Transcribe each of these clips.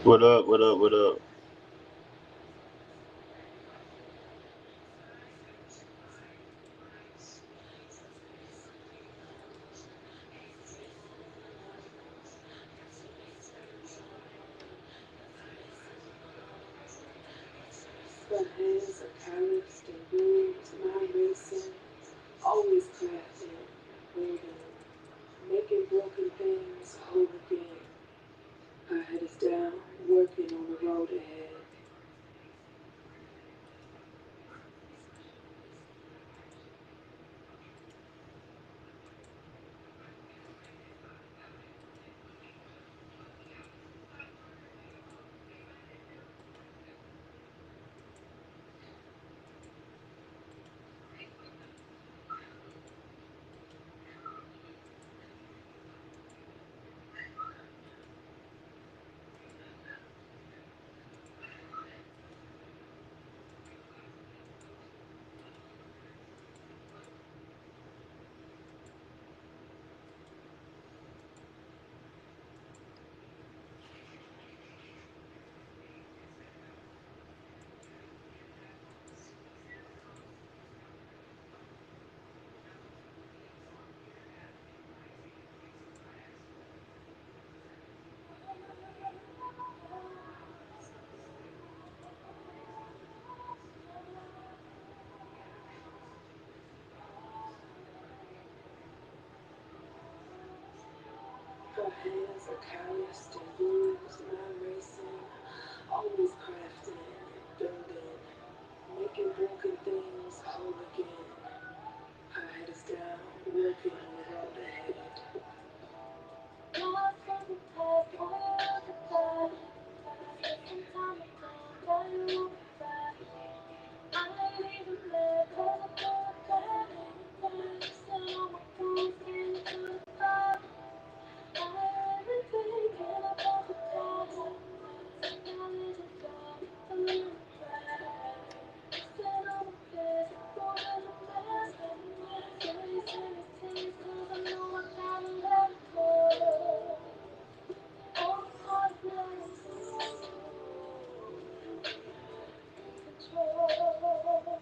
What up? What up? What up? But hands are calloused and bruised, mind racing, always crafting, building, making broken things whole again. Her head is down, working on the road ahead. Her hands are calloused and bruised, mind racing, always crafting, building, making broken things whole again. Her head is down, working on the road ahead. Lost from the past, all the time. Taking time to tell you back. I ain't even mad, 'cause I feel bad. Still on my phones, into the dark. I really thinking about the past. Now there's a gone, a little back. Still on my bed, rolled in a mess. Erasing these tears, 'cause I know I gotta let it go. All the part of life, control.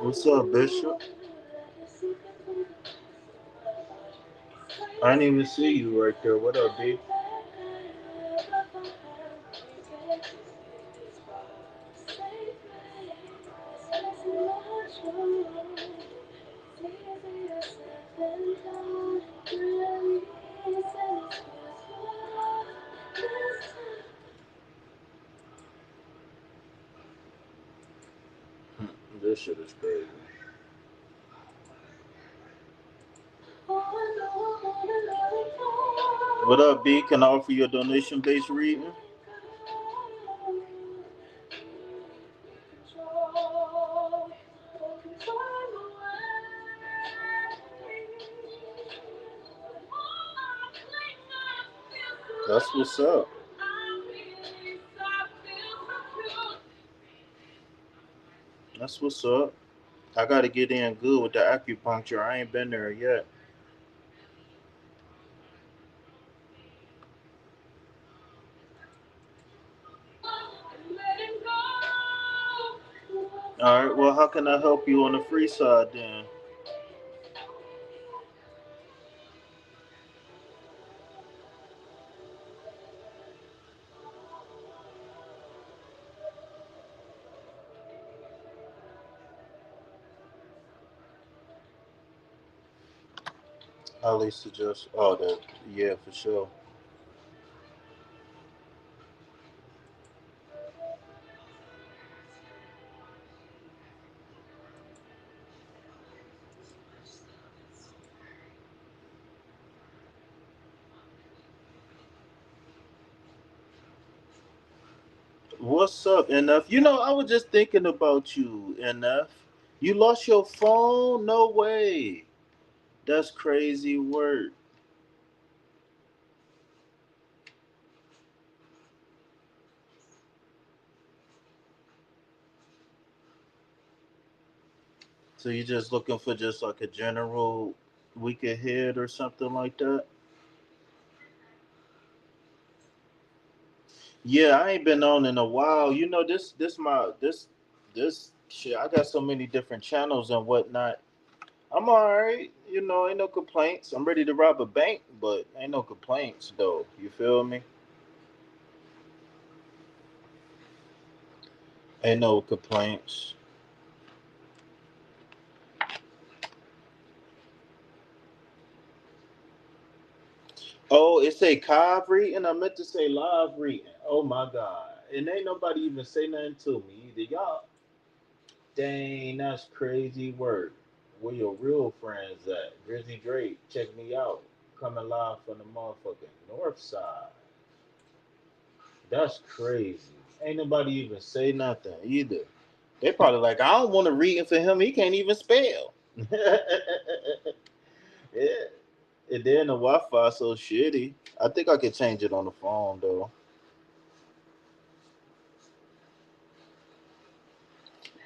What's up, Bishop? I didn't even see you right there. What up, B? This shit is crazy. What up, B? Can I offer you a donation-based reading? That's what's up. That's what's up. I gotta get in good with the acupuncture. I ain't been there yet. All right. Well, how can I help you on the free side then? Highly suggest. Oh, that. Yeah, for sure. What's up, NF? You know, I was just thinking about you, NF. You lost your phone? No way. That's crazy work. So you just looking for just like a general week ahead or something like that? Yeah, I ain't been on in a while. You know, this shit. I got so many different channels and whatnot. I'm all right. You know, ain't no complaints. I'm ready to rob a bank, but ain't no complaints though. You feel me? Ain't no complaints. Oh, it say Cobb reading. I meant to say live reading. Oh my god. And ain't nobody even say nothing to me either. Y'all, dang, that's crazy work. Where your real friends at? Drizzy Drake, check me out. Coming live from the motherfucking north side. That's crazy. Ain't nobody even say nothing either. They probably like, I don't want to read for him. He can't even spell. Yeah. And then the Wi-Fi so shitty. I think I could change it on the phone though.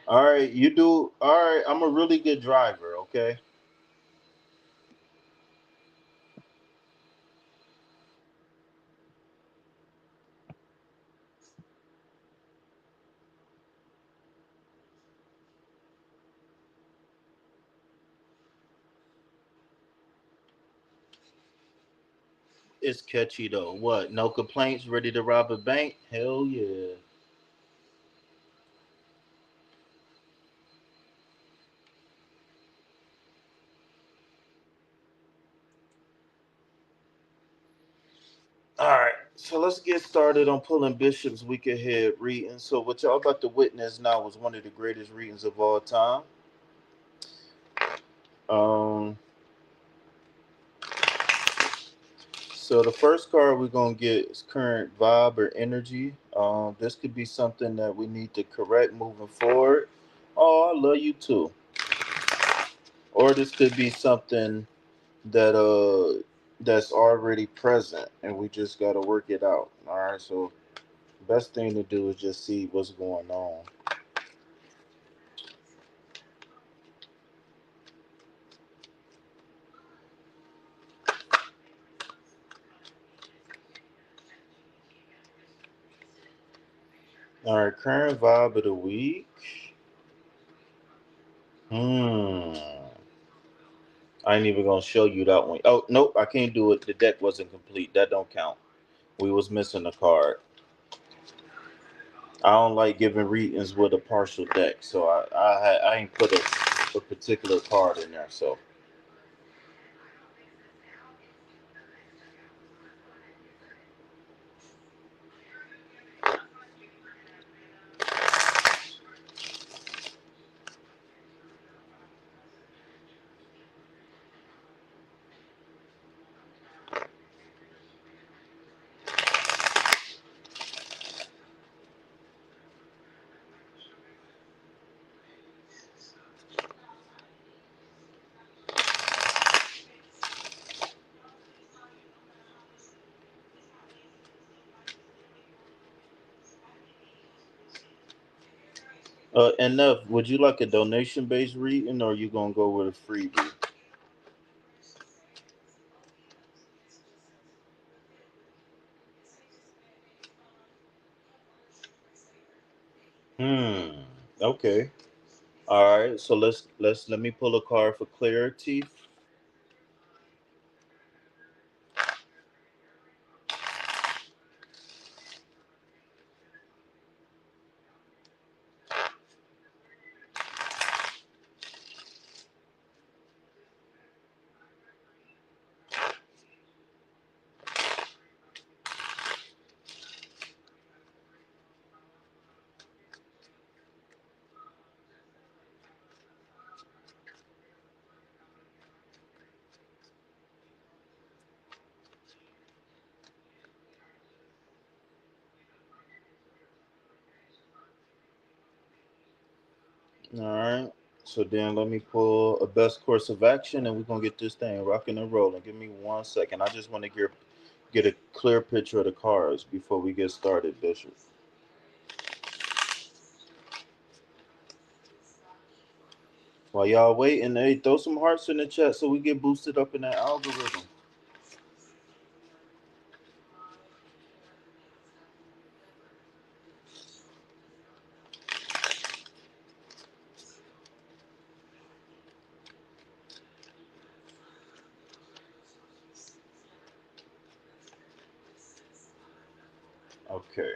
All right, you do. All right, I'm a really good driver. Okay, it's catchy though. What? No complaints. Ready to rob a bank? Hell yeah. All right, so let's get started on pulling Bishop's week ahead reading. So what y'all about to witness now is one of the greatest readings of all time. Um, so the first card we're gonna get is current vibe or energy. This could be something that we need to correct moving forward. Oh, I love you too. Or this could be something that's already present and we just got to work it out. All right, so best thing to do is just see what's going on. All right, current vibe of the week. Hmm, I ain't even gonna show you that one. Oh nope, I can't do it. The deck wasn't complete. That don't count. We was missing a card. I don't like giving readings with a partial deck, so I ain't put a particular card in there. So enough. Would you like a donation based reading, or you gonna go with a freebie? Hmm. Okay. All right. So let me pull a card for clarity. All right. So then let me pull a best course of action and we're gonna get this thing rocking and rolling. Give me 1 second. I just want to get a clear picture of the cards before we get started, Bishop. While y'all waiting, hey, throw some hearts in the chat so we get boosted up in that algorithm. Okay.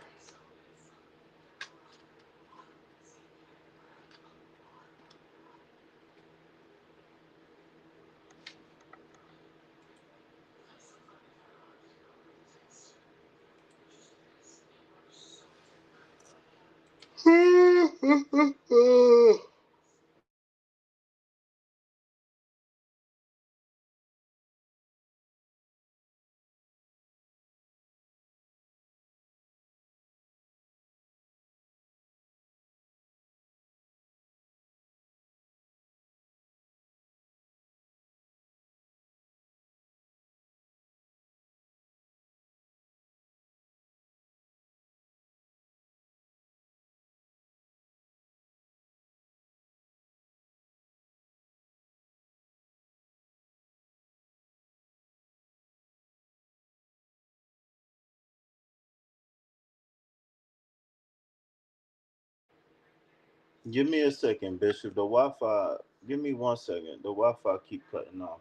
Give me a second, Bishop. The Wi-Fi. Give me 1 second. The Wi-Fi keep cutting off.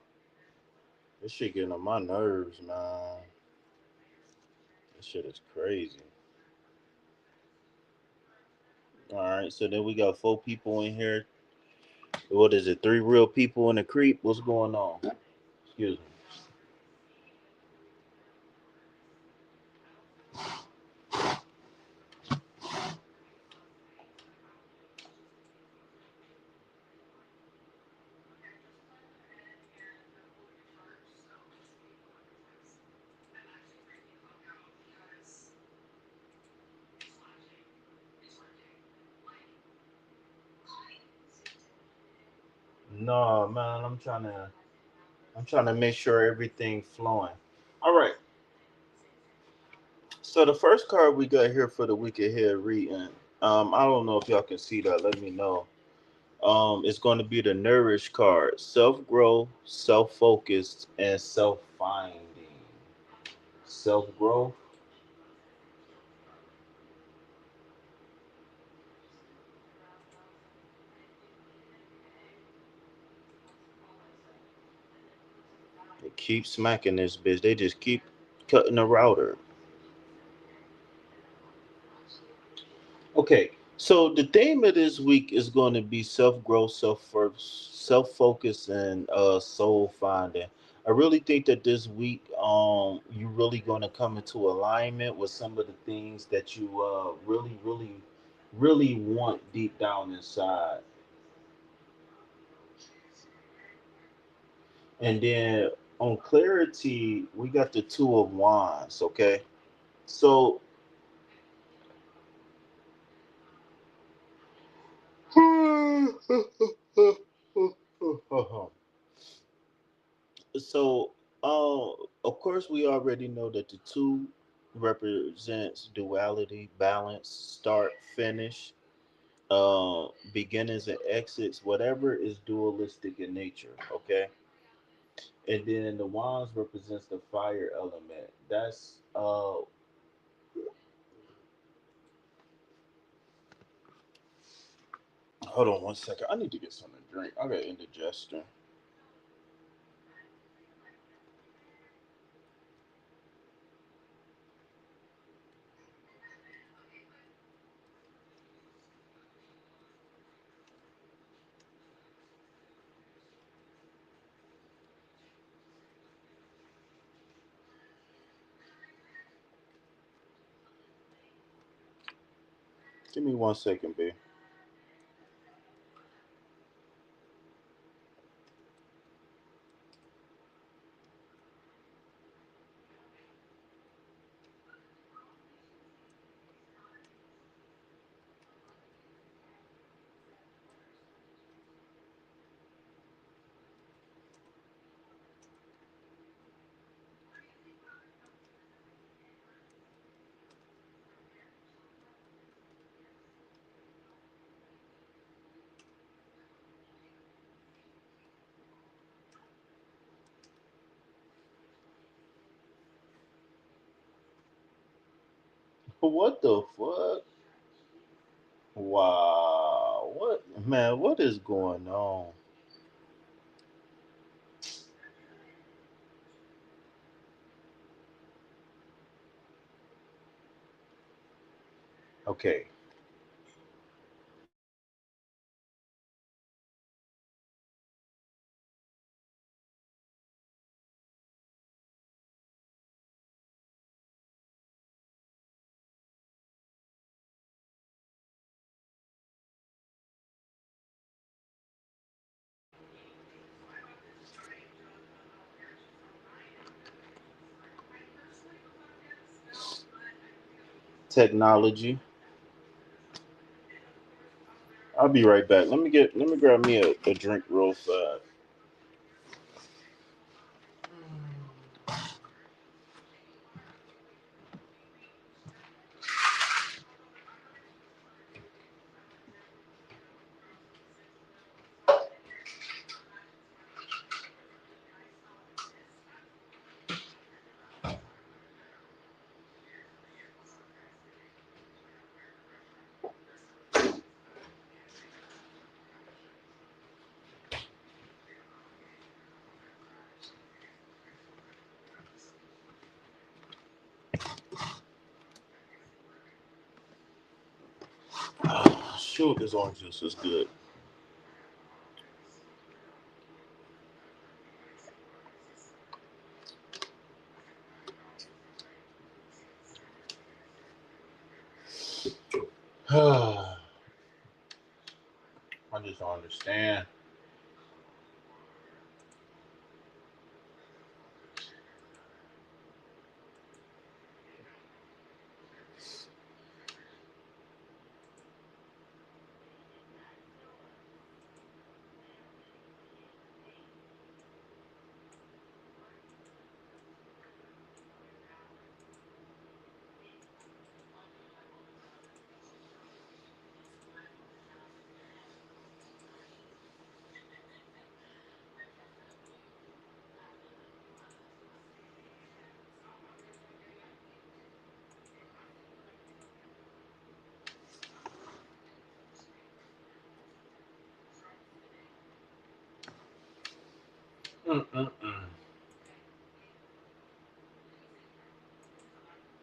This shit getting on my nerves, man. This shit is crazy. All right, so then we got 4 people in here. What is it? 3 real people and a creep. What's going on? Excuse me. No, man. I'm trying to make sure everything flowing. All right. So the first card we got here for the week ahead reading. I don't know if y'all can see that. Let me know. It's going to be the Nourish card. Self growth, self focused, and self finding. Self growth. They keep smacking this bitch. They just keep cutting the router. Okay, so the theme of this week is going to be self growth, self focus, and soul finding. I really think that this week, you're really going to come into alignment with some of the things that you really want deep down inside. And then on clarity, we got the Two of Wands. Okay, so So, of course, we already know that the two represents duality, balance, start, finish, beginnings and exits, whatever is dualistic in nature. Okay, and then the wands represents the fire element. That's Hold on 1 second. I need to get something to drink. I got indigestion. Give me 1 second, B. What the fuck? Wow. What man, what is going on? Okay. Technology. I'll be right back. Let me grab me a drink real fast. Shoot, this orange juice is good. I just don't understand. Mm-mm-mm.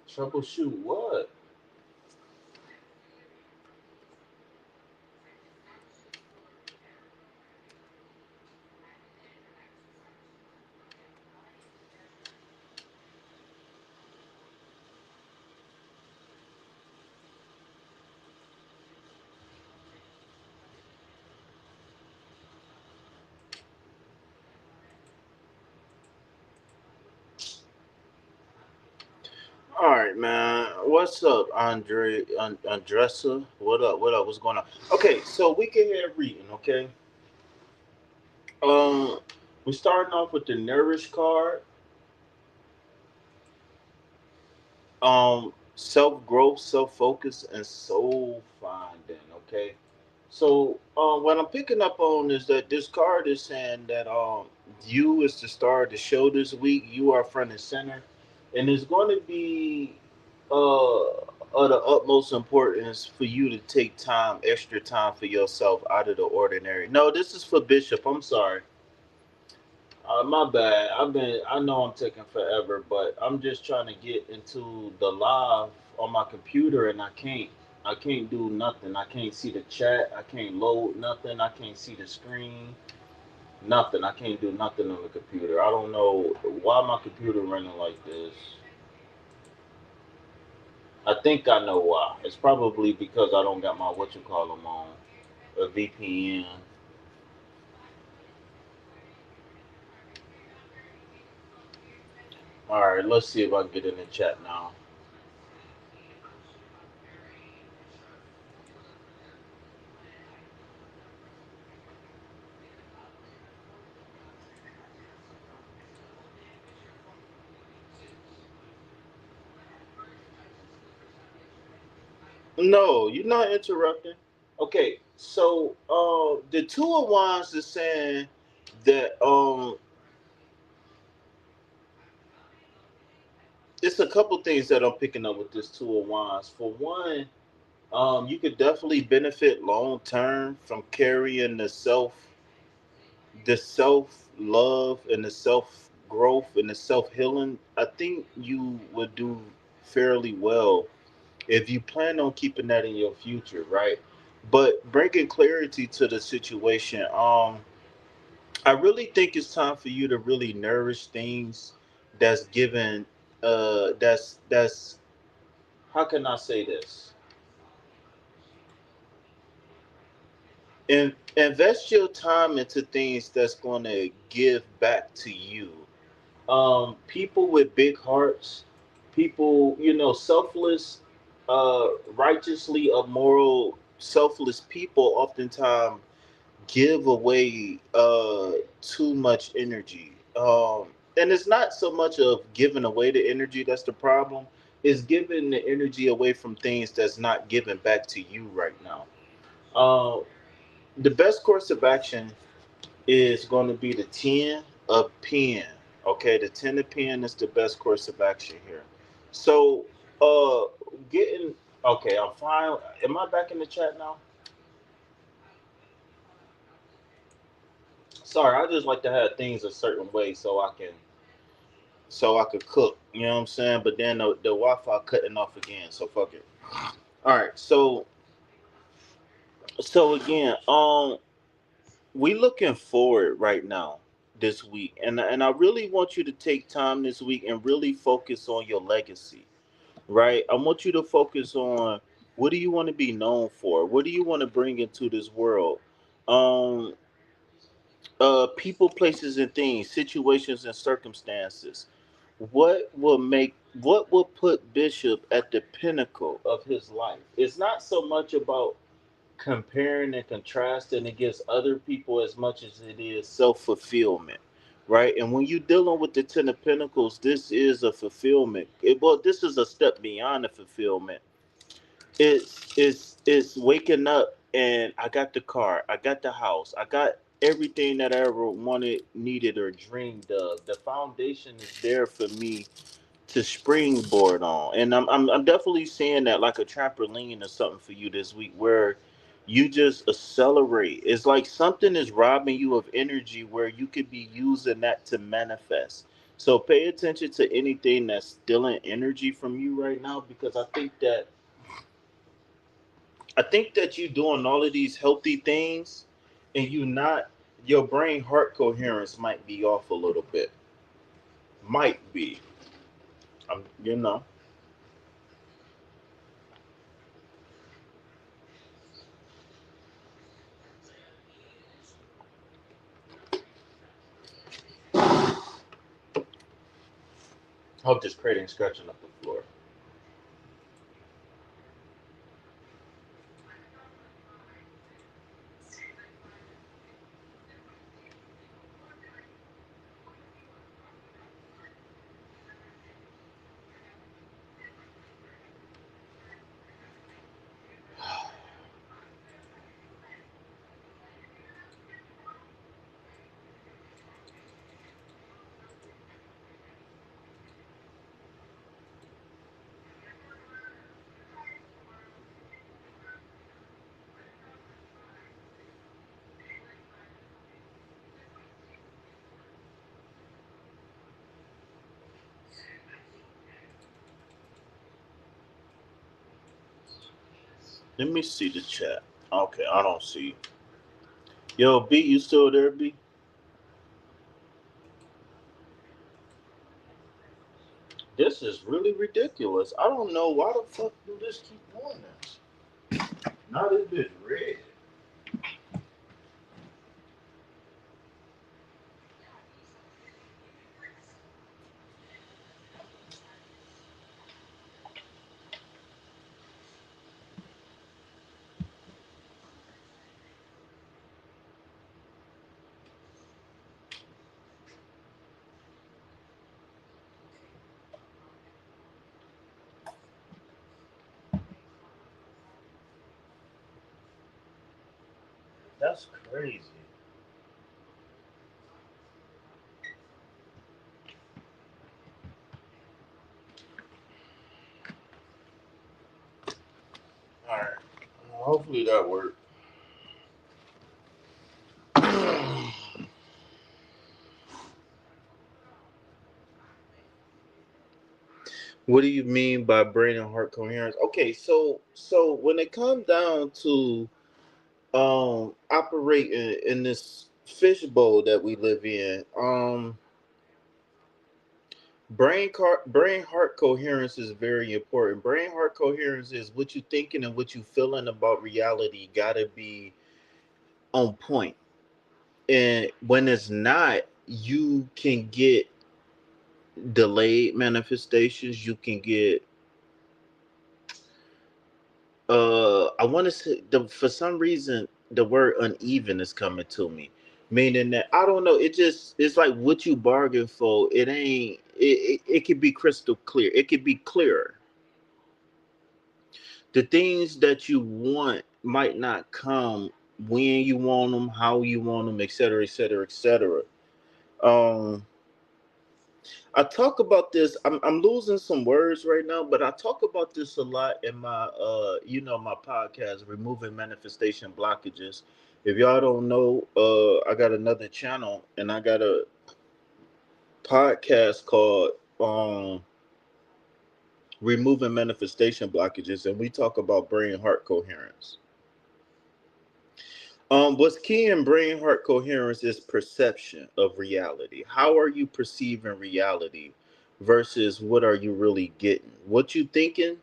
Troubleshoot what? All right, man. What's up, Andressa? What up? What up? What's going on? Okay, so we can hear reading. Okay. Um, we're starting off with the Nourish card. Self growth, self focus, and soul finding. Okay. So, what I'm picking up on is that this card is saying that you is the star of the show this week. You are front and center, and it's going to be of the utmost importance for you to take time, extra time for yourself out of the ordinary. No, this is for Bishop. I'm sorry. My bad. I know I'm taking forever, but I'm just trying to get into the live on my computer and I can't. I can't do nothing. I can't see the chat. I can't load nothing. I can't see the screen. Nothing. I can't do nothing on the computer. I don't know why my computer running like this. I think I know why. It's probably because I don't got my what you call them on a VPN. All right, let's see if I can get in the chat now. No, you're not interrupting. Okay, so the two of wands is saying that it's a couple things that I'm picking up with this Two of Wands. For one, you could definitely benefit long term from carrying the self love and the self growth and the self healing. I think you would do fairly well if you plan on keeping that in your future, right? But bringing clarity to the situation, I really think it's time for you to really nourish things that's given. That's how can I say this? Invest your time into things that's going to give back to you. People with big hearts, people, selfless, righteously immoral, selfless people oftentimes give away too much energy. And it's not so much of giving away the energy that's the problem. It's giving the energy away from things that's not given back to you right now. Uh, the best course of action is going to be the 10 of pen. Okay, the 10 of pen is the best course of action here. So, uh, getting okay, I'm fine. Am I back in the chat now? Sorry, I just like to have things a certain way so I could cook. You know what I'm saying? But then the Wi-Fi cutting off again. So fuck it. All right. So again, we looking forward right now this week, and I really want you to take time this week and really focus on your legacy. Right? I want you to focus on what do you want to be known for? What do you want to bring into this world? Um, People, places, and things, situations, and circumstances. What will put Bishop at the pinnacle of his life? It's not so much about comparing and contrasting against other people as much as it is self fulfillment, right? And when you're dealing with the Ten of Pentacles, this is a fulfillment. Well, this is a step beyond the fulfillment. It's waking up and I got the car, I got the house, I got everything that I ever wanted, needed, or dreamed of. The foundation is there for me to springboard on. And I'm definitely seeing that like a trampoline or something for you this week where you just accelerate. It's like something is robbing you of energy where you could be using that to manifest. So pay attention to anything that's stealing energy from you right now because I think that you doing all of these healthy things and you not your brain heart coherence might be off a little bit. Might be. You know. Hope just creating scratching up the floor. Let me see the chat. Okay, I don't see. Yo, B, you still there, B? This is really ridiculous. I don't know why the fuck do this keep doing this. Now this bitch red. That's crazy. Hopefully that worked. What do you mean by brain and heart coherence? Okay, so when it comes down to operating in this fishbowl that we live in, brain heart coherence is very important. Brain heart coherence is what you thinking and what you feeling about reality gotta be on point. And when it's not, you can get delayed manifestations. You can get I want to say for some reason the word uneven is coming to me, meaning that I don't know. It just it's like what you bargain for. It ain't. It could be crystal clear. It could be clearer. The things that you want might not come when you want them, how you want them, etc., etc., etc. Um, I talk about this. I'm losing some words right now, but I talk about this a lot in my my podcast, Removing Manifestation Blockages. If y'all don't know, I got another channel and I got a podcast called Removing Manifestation Blockages, and we talk about brain heart coherence. What's key in brain heart coherence is perception of reality. How are you perceiving reality versus what are you really getting? What you thinking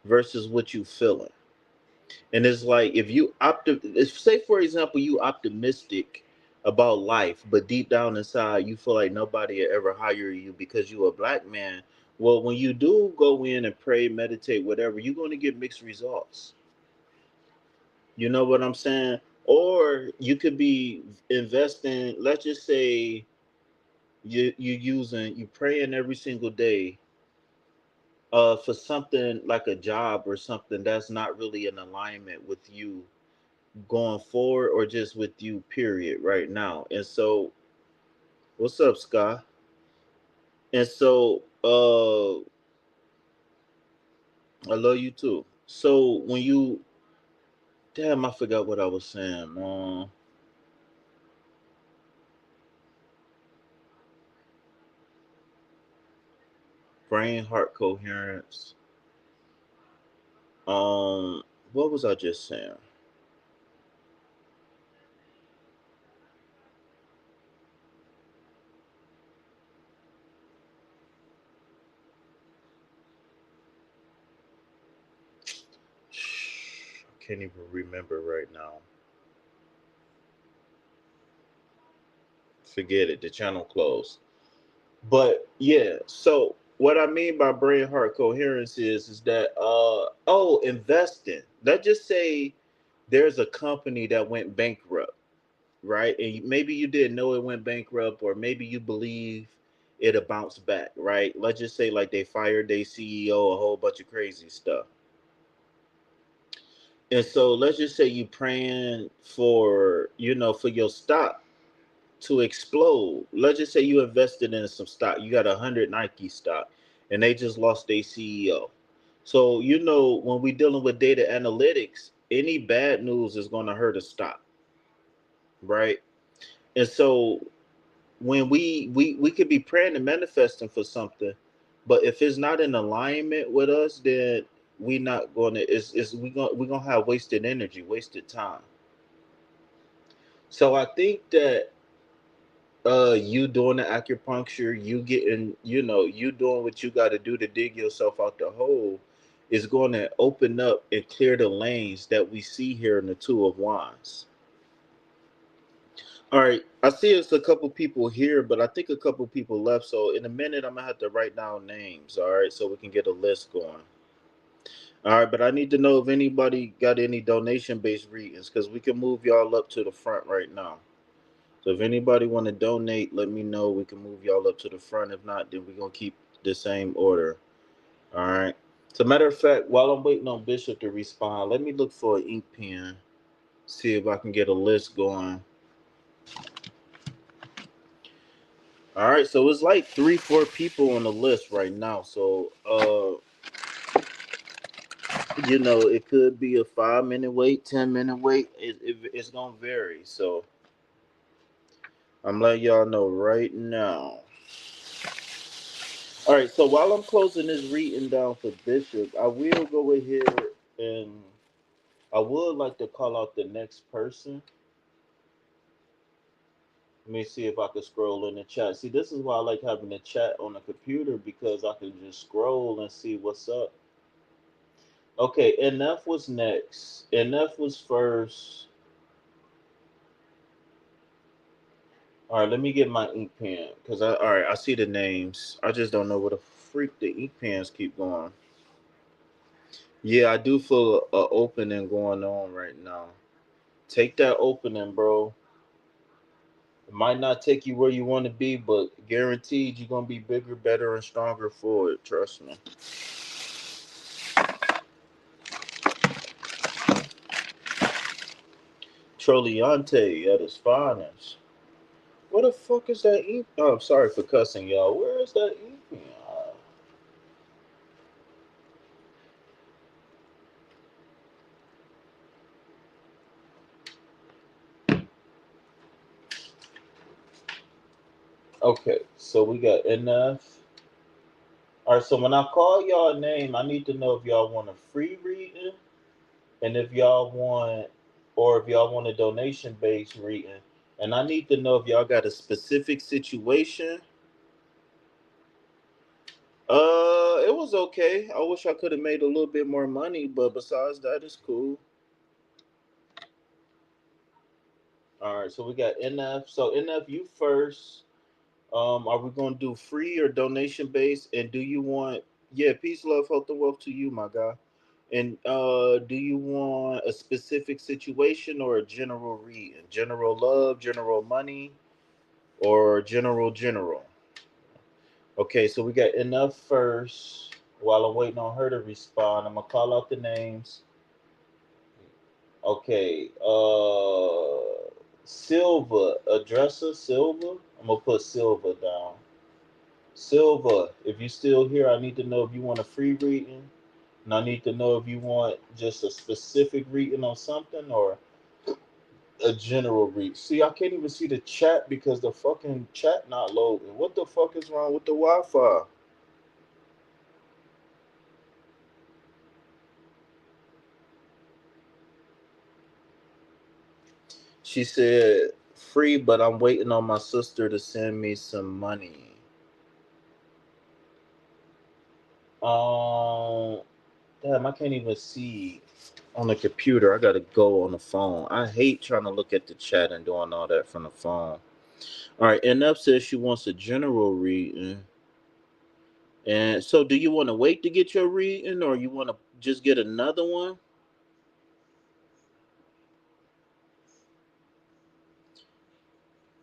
versus what you feeling. And it's like if say for example you optimistic about life, but deep down inside you feel like nobody will ever hire you because you a black man. Well, when you do go in and pray, meditate, whatever, you're going to get mixed results. You know what I'm saying? Or you could be investing, let's just say you praying every single day for something like a job or something that's not really in alignment with you going forward or just with you period right now. And so what's up, Scott? And so I love you too. So when you damn I forgot what I was saying, man. Brain heart coherence. Um, what was I just saying? I can't even remember right now. Forget it. The channel closed. But yeah, so what I mean by brain heart coherence is that investing. Let's just say there's a company that went bankrupt, right? And maybe you didn't know it went bankrupt, or maybe you believe it'll bounce back, right? Let's just say like they fired their CEO, a whole bunch of crazy stuff. And so let's just say you praying for, for your stock to explode. Let's just say you invested in some stock. You got 100 Nike stock and they just lost their CEO. So, when we're dealing with data analytics, any bad news is going to hurt a stock, right? And so when we could be praying and manifesting for something, but if it's not in alignment with us, then we not going to, we're going to have wasted energy, wasted time. So I think that you doing the acupuncture, you getting, you doing what you got to do to dig yourself out the hole is going to open up and clear the lanes that we see here in the Two of Wands. All right, I see it's a couple people here, but I think a couple people left. So in a minute, I'm gonna have to write down names. All right, so we can get a list going. All right, but I need to know if anybody got any donation based readings because we can move y'all up to the front right now. So if anybody want to donate, let me know. We can move y'all up to the front. If not, then we're gonna keep the same order. All right. As a matter of fact, while I'm waiting on Bishop to respond, let me look for an ink pen. See if I can get a list going. All right. So it's like 3, 4 people on the list right now. So You know, it could be a 5 minute wait, 10 minute wait. It's gonna vary. So I'm letting y'all know right now. All right. So while I'm closing this reading down for Bishop, I will go ahead and I would like to call out the next person. Let me see if I can scroll in the chat. See, this is why I like having the chat on the computer because I can just scroll and see what's up. Okay, NF was next. NF was first. All right, let me get my ink pen because all right, I see the names. I just don't know where the freak the ink pens keep going. Yeah, I do feel a opening going on right now. Take that opening, bro. It might not take you where you want to be, but guaranteed you're gonna be bigger, better, and stronger for it. Trust me. Trolliante at his finest. What the fuck is that ink? Oh, I'm sorry for cussing, y'all. Where is that ink pen? Okay, so we got enough. All right, so when I call y'all name, I need to know if y'all want a free reading and if y'all want, or if y'all want a donation based reading. And I need to know if y'all got a specific situation. It was okay. I wish I could have made a little bit more money, but besides that, it's cool. All right, so we got NF. So NF, you first. Are we gonna do free or donation based? And do you want, yeah, peace, love, health, and wealth to you, my guy. And do you want a specific situation or a general reading? General love, general money, or general? Okay, so we got enough first. While I'm waiting on her to respond, I'm gonna call out the names. Okay, Silva, addresser Silva. I'm gonna put Silva down. Silva, if you're still here, I need to know if you want a free reading, and I need to know if you want just a specific reading on something or a general read. See, I can't even see the chat because the fucking chat not loading. What the fuck is wrong with the Wi-Fi? She said free, but I'm waiting on my sister to send me some money. Um, damn, I can't even see on the computer. I gotta go on the phone. I hate trying to look at the chat and doing all that from the phone. All right, NF says she wants a general reading. And so, do you want to wait to get your reading, or you want to just get another one?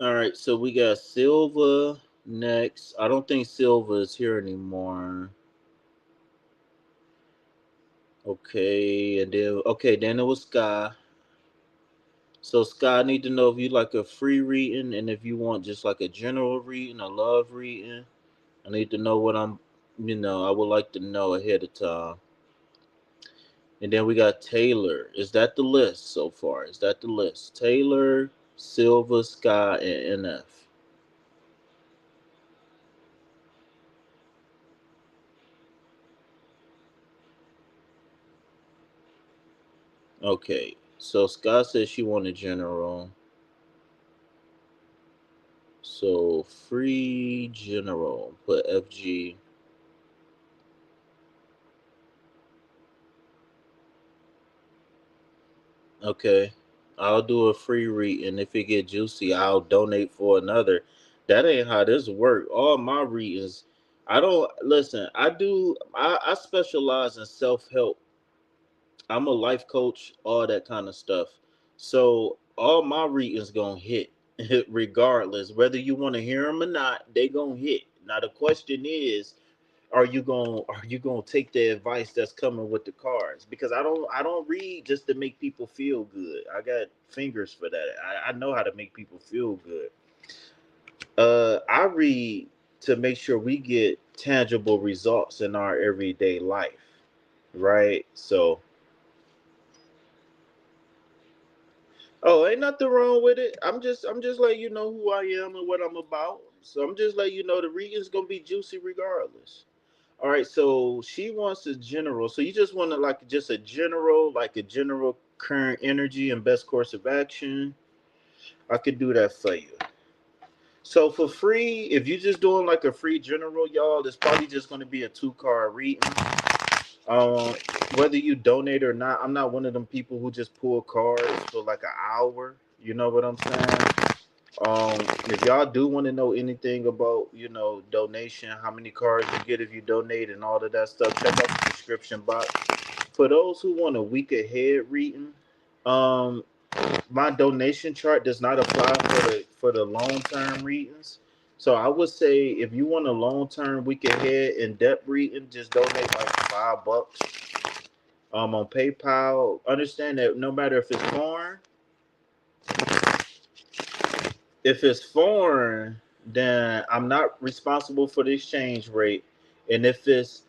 All right, so we got Silva next. I don't think Silva is here anymore. Okay, and then it was Sky. So Sky, I need to know if you like a free reading and if you want just like a general reading, a love reading. I need to know what I would like to know ahead of time. And then we got Taylor. Is that the list so far? Is that the list? Taylor, Silva, Sky, and NF. Okay. So Sky says she wanted general. So free general. Put FG. Okay. I'll do a free read, and if it get juicy, I'll donate for another. That ain't how this work. All my readings, I don't listen. I specialize in self help. I'm a life coach, all that kind of stuff. So all my readings gonna hit, regardless whether you want to hear them or not. They gonna hit. Now the question is, are you gonna take the advice that's coming with the cards? Because I don't read just to make people feel good. I got fingers for that. I know how to make people feel good. I read to make sure we get tangible results in our everyday life. right? So, oh, ain't nothing wrong with it. I'm just letting you know who I am and what I'm about. So I'm just letting you know the reading's gonna be juicy regardless. All right, so she wants a general. So you just want to like just a general, like a general current energy and best course of action. I could do that for you. So for free, if you're just doing like a free general, y'all, it's probably just going to be a 2 card reading. Um, Whether you donate or not, I'm not one of them people who just pull cards for like an hour. You know what I'm saying? If y'all do want to know anything about, donation, how many cards you get if you donate and all of that stuff, check out the description box. For those who want a week ahead reading, um, my donation chart does not apply for the long term readings. So I would say if you want a long term week ahead in depth reading, just donate like $5 on PayPal. Understand that no matter if it's foreign, then I'm not responsible for the exchange rate. And if it's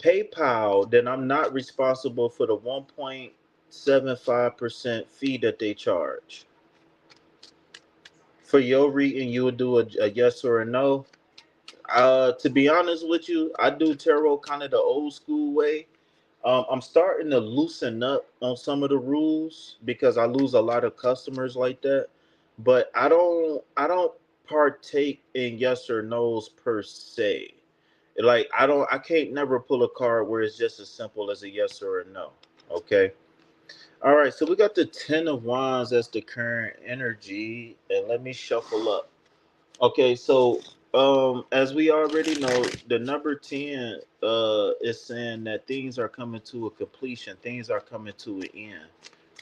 PayPal, then I'm not responsible for the 1.75% fee that they charge. For your reading, you would do a yes or a no. To be honest with you, I do tarot kind of the old school way. I'm starting to loosen up on some of the rules because I lose a lot of customers like that. But I don't partake in yes or no's per se. Like I can't never pull a card where it's just as simple as a yes or a no. Okay. All right, so we got the 10 of Wands as the current energy, and let me shuffle up. Okay, so as we already know, the number 10 is saying that things are coming to a completion, things are coming to an end,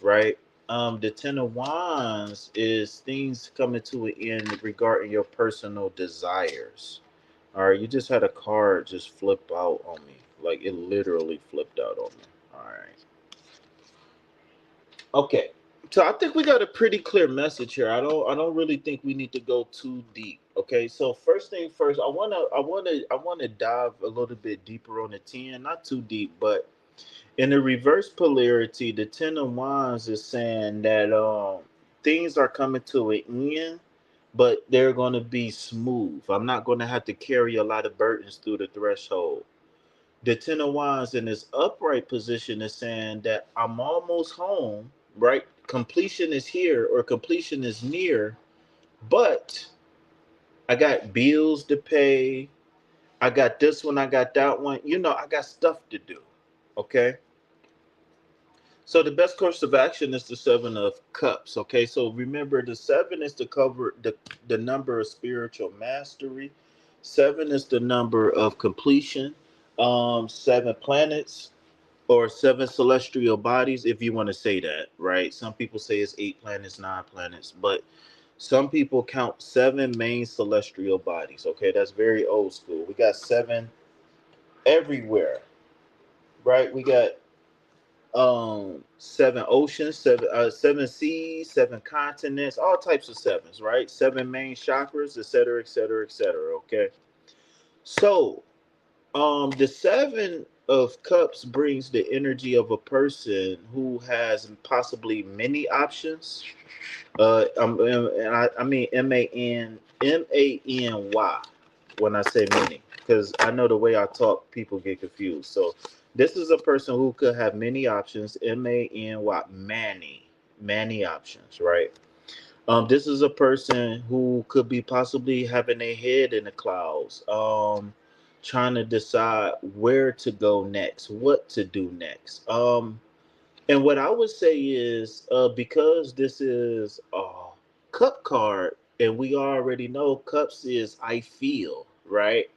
right? The 10 of Wands is things coming to an end regarding your personal desires. All right, you just had a card just flip out on me. Like it literally flipped out on me. All right. Okay. So I think we got a pretty clear message here. I don't really think we need to go too deep. Okay. So first thing first, I wanna dive a little bit deeper on the 10, not too deep, but in the reverse polarity, the 10 of Wands is saying that things are coming to an end, but they're gonna be smooth. I'm not gonna have to carry a lot of burdens through the threshold. The 10 of Wands in this upright position is saying that I'm almost home, right? Completion is here or completion is near, but I got bills to pay. I got this one, I got that one. I got stuff to do. Okay. So the best course of action is the 7 of Cups. Okay. So remember, the seven is to cover the number of spiritual mastery. Seven is the number of completion. Seven planets or seven celestial bodies, if you want to say that, right? Some people say it's 8 planets, 9 planets, but some people count seven main celestial bodies. Okay, that's very old school. We got seven everywhere, right? We got seven oceans, seven seas, seven continents, all types of sevens, right? Seven main chakras, etc., etc., etc. Okay, so the 7 of Cups brings the energy of a person who has possibly many options. And I mean Many when I say many, because I know the way I talk, people get confused. So this is a person who could have many options. Many options, right? This is a person who could be possibly having a head in the clouds, trying to decide where to go next, what to do next. And what I would say is, because this is a cup card, and we already know cups is I feel, right?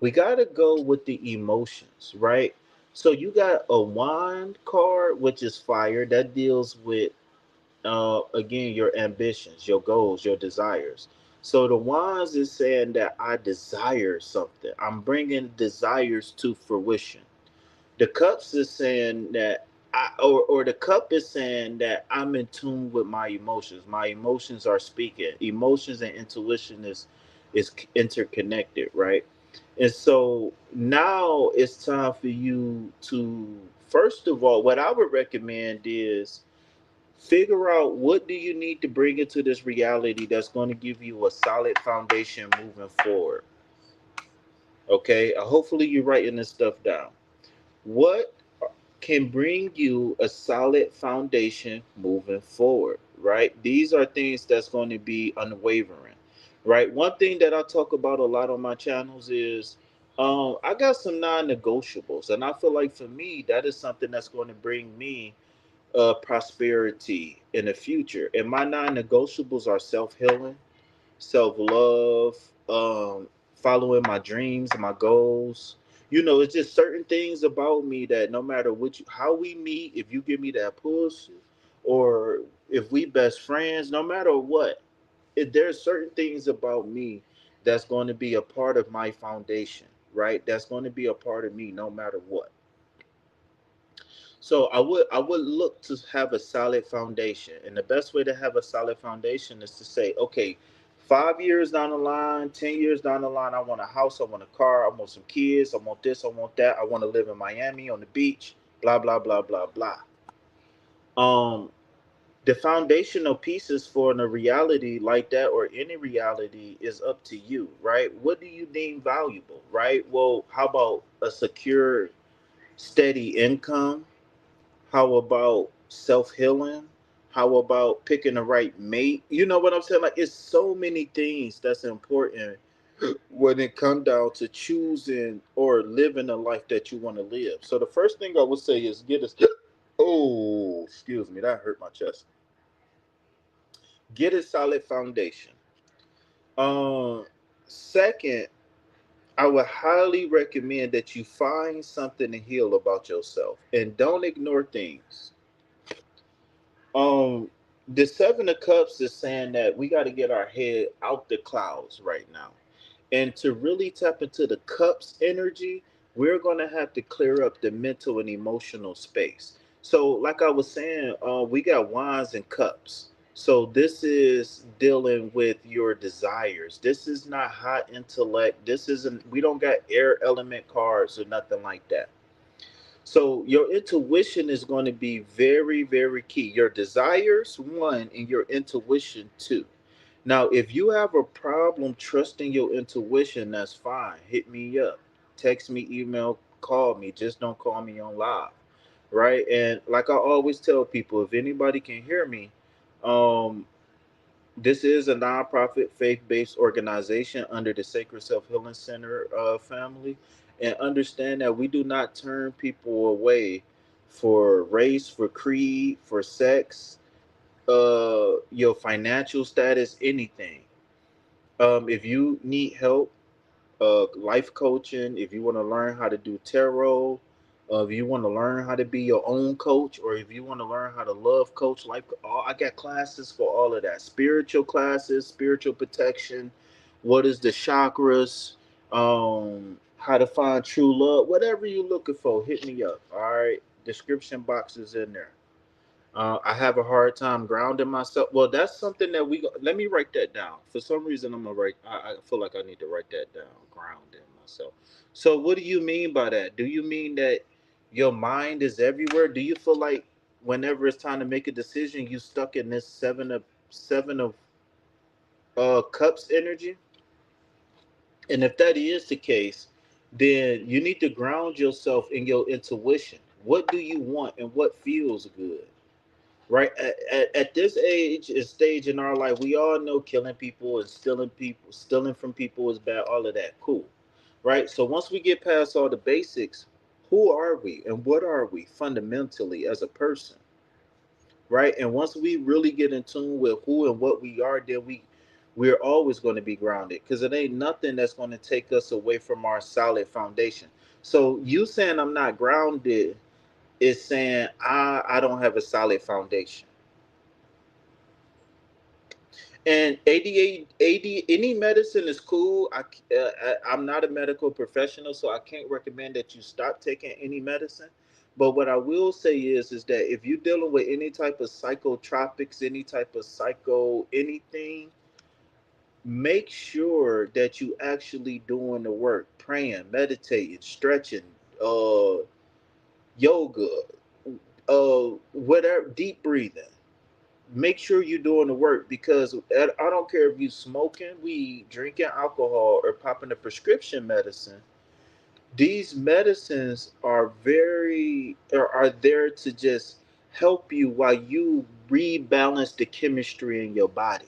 We got to go with the emotions, right? So you got a wand card, which is fire, that deals with again your ambitions, your goals, your desires. So the wands is saying that I desire something, I'm bringing desires to fruition. The cups is saying that or the cup is saying that I'm in tune with my emotions, my emotions are speaking, emotions and intuition is interconnected, right? And so now it's time for you to first of all, what I would recommend is figure out what do you need to bring into this reality that's going to give you a solid foundation moving forward. Okay, hopefully you're writing this stuff down. What can bring you a solid foundation moving forward, right? These are things that's going to be unwavering, right? One thing that I talk about a lot on my channels is I got some non-negotiables, and I feel like for me that is something that's going to bring me prosperity in the future. And my non-negotiables are self-healing, self-love, following my dreams, my goals. It's just certain things about me that no matter how we meet, if you give me that push, or if we best friends, no matter what, there's certain things about me that's going to be a part of my foundation, right? That's going to be a part of me no matter what. So I would look to have a solid foundation, and the best way to have a solid foundation is to say, okay, 5 years down the line, 10 years down the line, I want a house, I want a car, I want some kids, I want this, I want that, I want to live in Miami on the beach, blah blah blah blah blah. Um, the foundational pieces for a reality like that or any reality is up to you, right? What do you deem valuable, right? Well, how about a secure, steady income? How about self healing? How about picking the right mate? You know what I'm saying? Like, it's so many things that's important when it comes down to choosing or living a life that you want to live. So the first thing I would say is get a oh, excuse me, that hurt my chest. Get a solid foundation. Um, Second, I would highly recommend that you find something to heal about yourself and don't ignore things. Um, the Seven of Cups is saying that we got to get our head out the clouds right now. And to really tap into the cups energy, we're going to have to clear up the mental and emotional space. So, like I was saying, we got wands and cups. So, this is dealing with your desires. This is not high intellect. This isn't, we don't got air element cards or nothing like that. So your intuition is going to be very, very key. Your desires, one, and your intuition, two. Now, if you have a problem trusting your intuition, that's fine. Hit me up. Text me, email, call me. Just don't call me on live. Right. And like I always tell people, if anybody can hear me, um, this is a nonprofit faith-based organization under the Sacred Self Healing Center family, and understand that we do not turn people away for race, for creed, for sex, your financial status, anything. If you need help, life coaching, if you want to learn how to do tarot, if you want to learn how to be your own coach, or if you want to learn how to love coach, life, I got classes for all of that. Spiritual classes, spiritual protection, what is the chakras, how to find true love, whatever you're looking for, hit me up. All right, description box is in there. I have a hard time grounding myself. Well, that's something that let me write that down. For some reason, I'm gonna write. I feel like I need to write that down. Grounding myself. So, what do you mean by that? Do you mean that your mind is everywhere? Do you feel like whenever it's time to make a decision, you stuck in this seven of cups energy? And if that is the case, then you need to ground yourself in your intuition. What do you want and what feels good? Right at this age and stage in our life, we all know killing people and stealing from people is bad, all of that, cool, right? So once we get past all the basics, who are we and what are we fundamentally as a person, right? And once we really get in tune with who and what we are, then we're always going to be grounded, because it ain't nothing that's going to take us away from our solid foundation. So you saying I'm not grounded is saying I don't have a solid foundation. And any medicine is cool. I'm not a medical professional, so I can't recommend that you stop taking any medicine. But what I will say is that if you're dealing with any type of psychotropics, any type of psycho anything, make sure that you actually doing the work, praying, meditating, stretching, uh, yoga, whatever, deep breathing. Make sure you're doing the work, because I don't care if you smoking weed, drinking alcohol, or popping a prescription medicine. These medicines are there to just help you while you rebalance the chemistry in your body.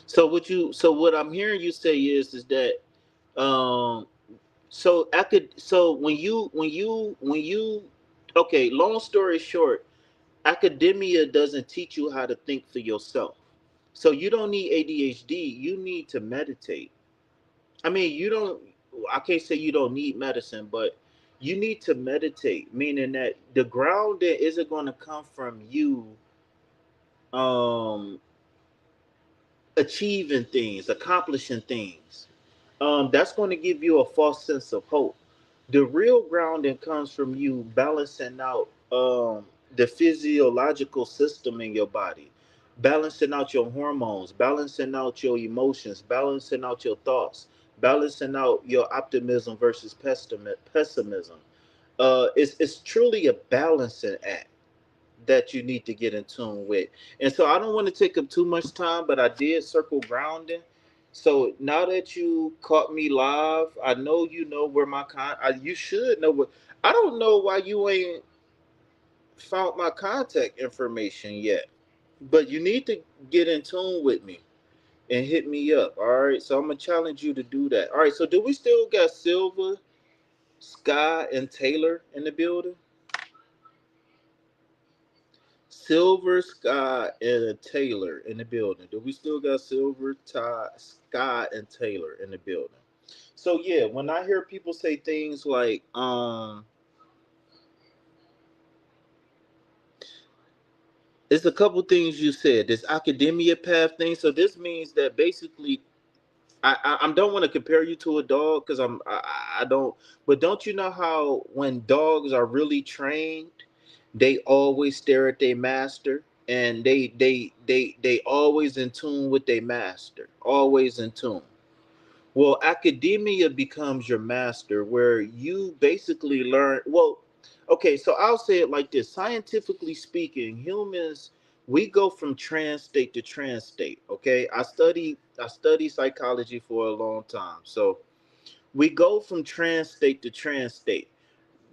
So what I'm hearing you say is that um so I could so when you okay, long story short, academia doesn't teach you how to think for yourself. So you don't need ADHD, you need to meditate. I mean, you don't. I can't say you don't need medicine, but you need to meditate. Meaning that the grounding isn't going to come from you um, achieving things, accomplishing things. That's going to give you a false sense of hope. The real grounding comes from you balancing out the physiological system in your body, balancing out your hormones, balancing out your emotions, balancing out your thoughts, balancing out your optimism versus pessimism. It's truly a balancing act that you need to get in tune with. And so I don't want to take up too much time, but I did circle grounding. So now that you caught me live, I know you know where you should know what. I don't know why you ain't found my contact information yet, but you need to get in tune with me and hit me up. All right. So I'm gonna challenge you to do that. All right. So do we still got Silver, Sky, and Taylor in the building? Silver, Sky, and Taylor in the building. Do we still got Silver, Sky, and Taylor in the building? So yeah, when I hear people say things like, it's a couple things you said. This academia path thing. So this means that basically, I don't want to compare you to a dog because I don't. But don't you know how when dogs are really trained, they always stare at their master, and they always in tune with their master, always in tune. Well, academia becomes your master, where you basically learn. Well, okay, so I'll say it like this: scientifically speaking, humans, we go from trance state to trance state. Okay, I study psychology for a long time, so we go from trance state to trance state.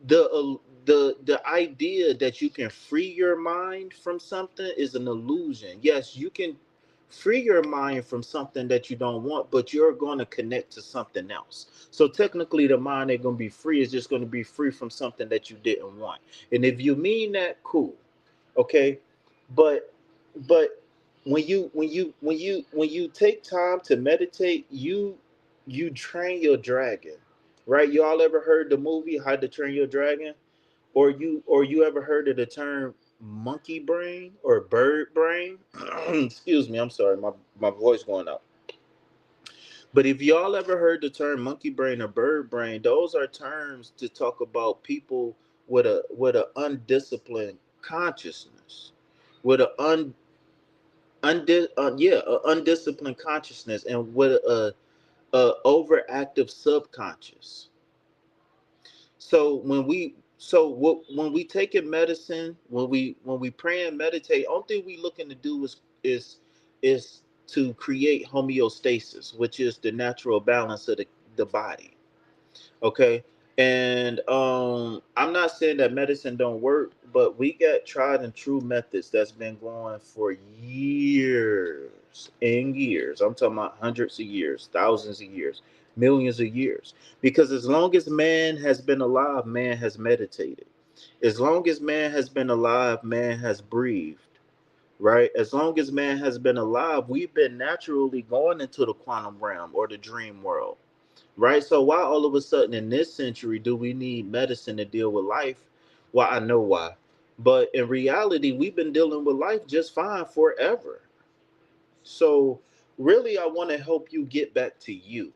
The idea that you can free your mind from something is an illusion. Yes, you can free your mind from something that you don't want, but you're going to connect to something else. So technically the mind ain't going to be free, it's just going to be free from something that you didn't want. And if you mean that, cool. Okay. But but when you take time to meditate, you train your dragon, right? You all ever heard the movie How to Train Your Dragon? Or you ever heard of the term monkey brain or bird brain? Excuse me, I'm sorry, my voice going out. But if y'all ever heard the term monkey brain or bird brain, those are terms to talk about people with a undisciplined consciousness, with a undisciplined consciousness, and with a overactive subconscious. So when we take in medicine, when we pray and meditate, only thing we looking to do is to create homeostasis, which is the natural balance of the body. Okay. And I'm not saying that medicine don't work, but we got tried and true methods that's been going for years and years. I'm talking about hundreds of years, thousands of years, millions of years. Because as long as man has been alive, man has meditated. As long as man has been alive, man has breathed. Right? As long as man has been alive, we've been naturally going into the quantum realm or the dream world. Right? So why all of a sudden in this century do we need medicine to deal with life? Well, I know why. But in reality, we've been dealing with life just fine forever. So really I want to help you get back to you.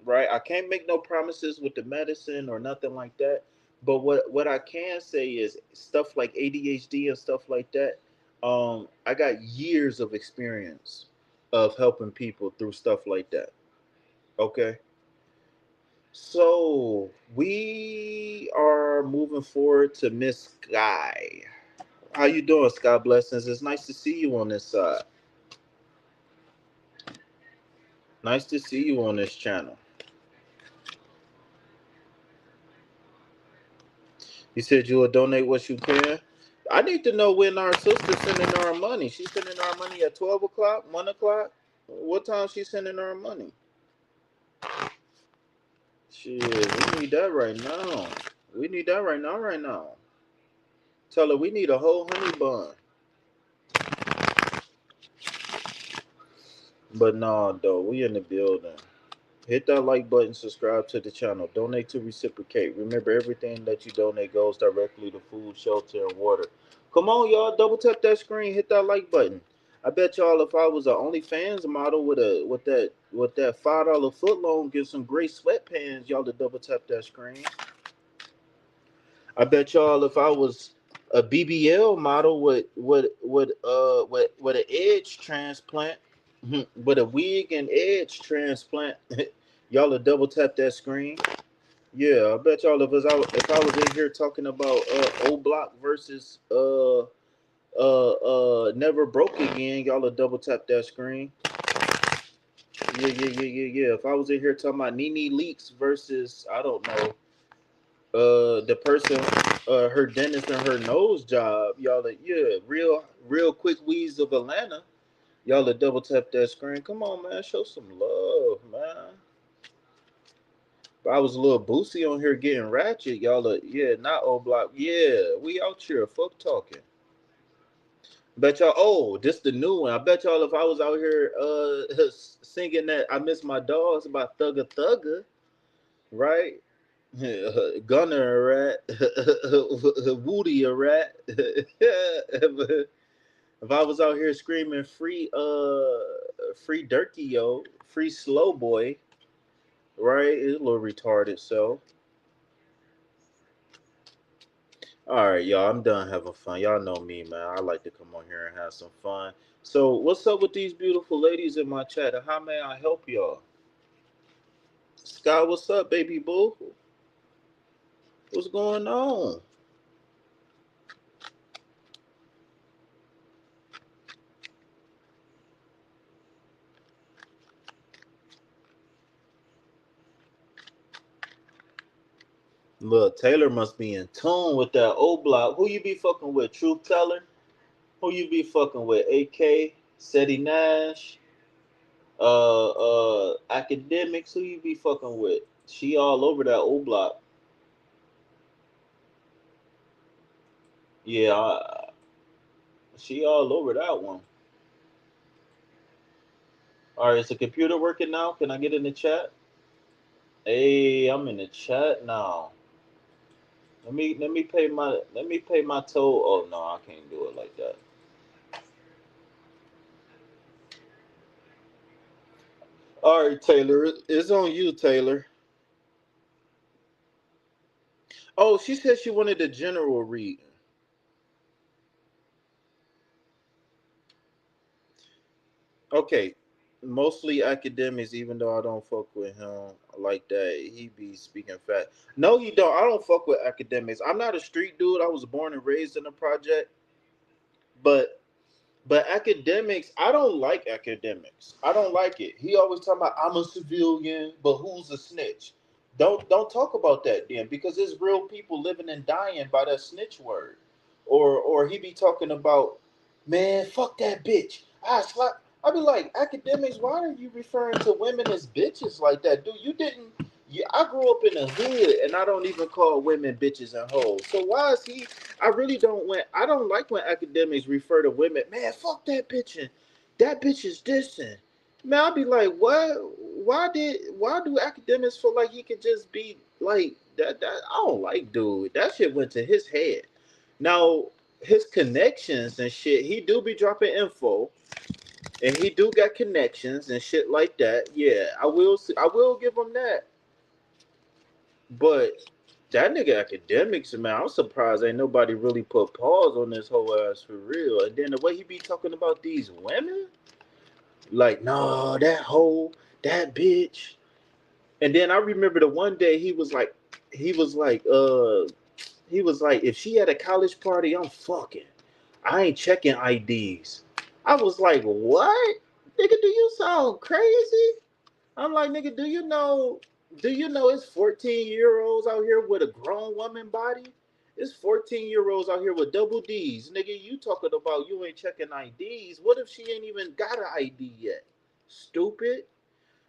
Right? I can't make no promises with the medicine or nothing like that. But what I can say is stuff like ADHD and stuff like that. I got years of experience of helping people through stuff like that. Okay. So we are moving forward to Miss Sky. How you doing, Sky Blessings? It's nice to see you on this side. Nice to see you on this channel. You said you will donate what you can. I need to know when our sister's sending our money. She's sending our money at 12 o'clock, 1 o'clock. What time she sending our money? Shit, we need that right now. We need that right now, right now. Tell her we need a whole honey bun. But nah, though, we in the building. Hit that like button, subscribe to the channel, donate to reciprocate. Remember, everything that you donate goes directly to food, shelter, and water. Come on, y'all, double tap that screen, hit that like button. I bet y'all, if I was an OnlyFans model with that $5 foot long, get some great sweatpants, y'all to double tap that screen. I bet y'all, if I was a BBL model with an edge transplant, with a wig and edge transplant, y'all would double tap that screen. Yeah, I bet y'all, if I was in here talking about O Block versus Never Broke Again, y'all would double tap that screen. Yeah, yeah, yeah, yeah, yeah. If I was in here talking about Nene Leaks versus, I don't know, the person, her dentist and her nose job, y'all are, yeah, real quick wheeze of Atlanta, y'all are double tap that screen. Come on, man, show some love, man. If I was a little boosie on here getting ratchet, y'all are, yeah, not old block, yeah, we out here fuck talking. Bet y'all, oh, this the new one. I bet y'all, if I was out here singing that I Miss My Dogs about Thugger Thugger, right? Gunner a rat, Woody a rat. If I was out here screaming free Durkee yo, free slow boy, right? It's a little retarded. So, all right, y'all, I'm done having fun. Y'all know me, man. I like to come on here and have some fun. So, what's up with these beautiful ladies in my chat? And how may I help y'all? Sky, what's up, baby boo? What's going on? Look, Taylor must be in tune with that old block. Who you be fucking with? Truth Teller? Who you be fucking with? AK, Seti Nash, Academics. Who you be fucking with? She all over that old block. Yeah, she all over that one. All right, is the computer working now? Can I get in the chat? Hey, I'm in the chat now. Let me pay my toll. Oh no, I can't do it like that. All right, Taylor, it's on you, Taylor. Oh, she said she wanted a general read. Okay, mostly academics. Even though I don't fuck with him like that, he be speaking fat. No, he don't. I don't fuck with academics. I'm not a street dude. I was born and raised in a project, but academics, I don't like academics. I don't like it. He always talking about I'm a civilian, but who's a snitch? Don't talk about that then, because there's real people living and dying by that snitch word. Or he be talking about, man, fuck that bitch. I slap. I be like, academics, why are you referring to women as bitches like that, dude? You didn't. Yeah, I grew up in the hood, and I don't even call women bitches and hoes. So why is he? I really don't want. I don't like when academics refer to women. Man, fuck that bitch. And that bitch is dissing. Man, I'll be like, what? Why do academics feel like he could just be like that? I don't like, dude. That shit went to his head. Now his connections and shit. He do be dropping info, and he do got connections and shit like that. Yeah, I will. I will give him that. But that nigga academics, man, I'm surprised ain't nobody really put pause on this whole ass for real. And then the way he be talking about these women, like, nah, that hoe, that bitch. And then I remember the one day he was like, he was like, if she had a college party, I'm fucking. I ain't checking IDs. I was like, what? Nigga, do you sound crazy? I'm like, nigga, do you know it's 14-year-olds out here with a grown woman body? It's 14-year-olds out here with double D's. Nigga, you talking about you ain't checking IDs. What if she ain't even got an ID yet? Stupid.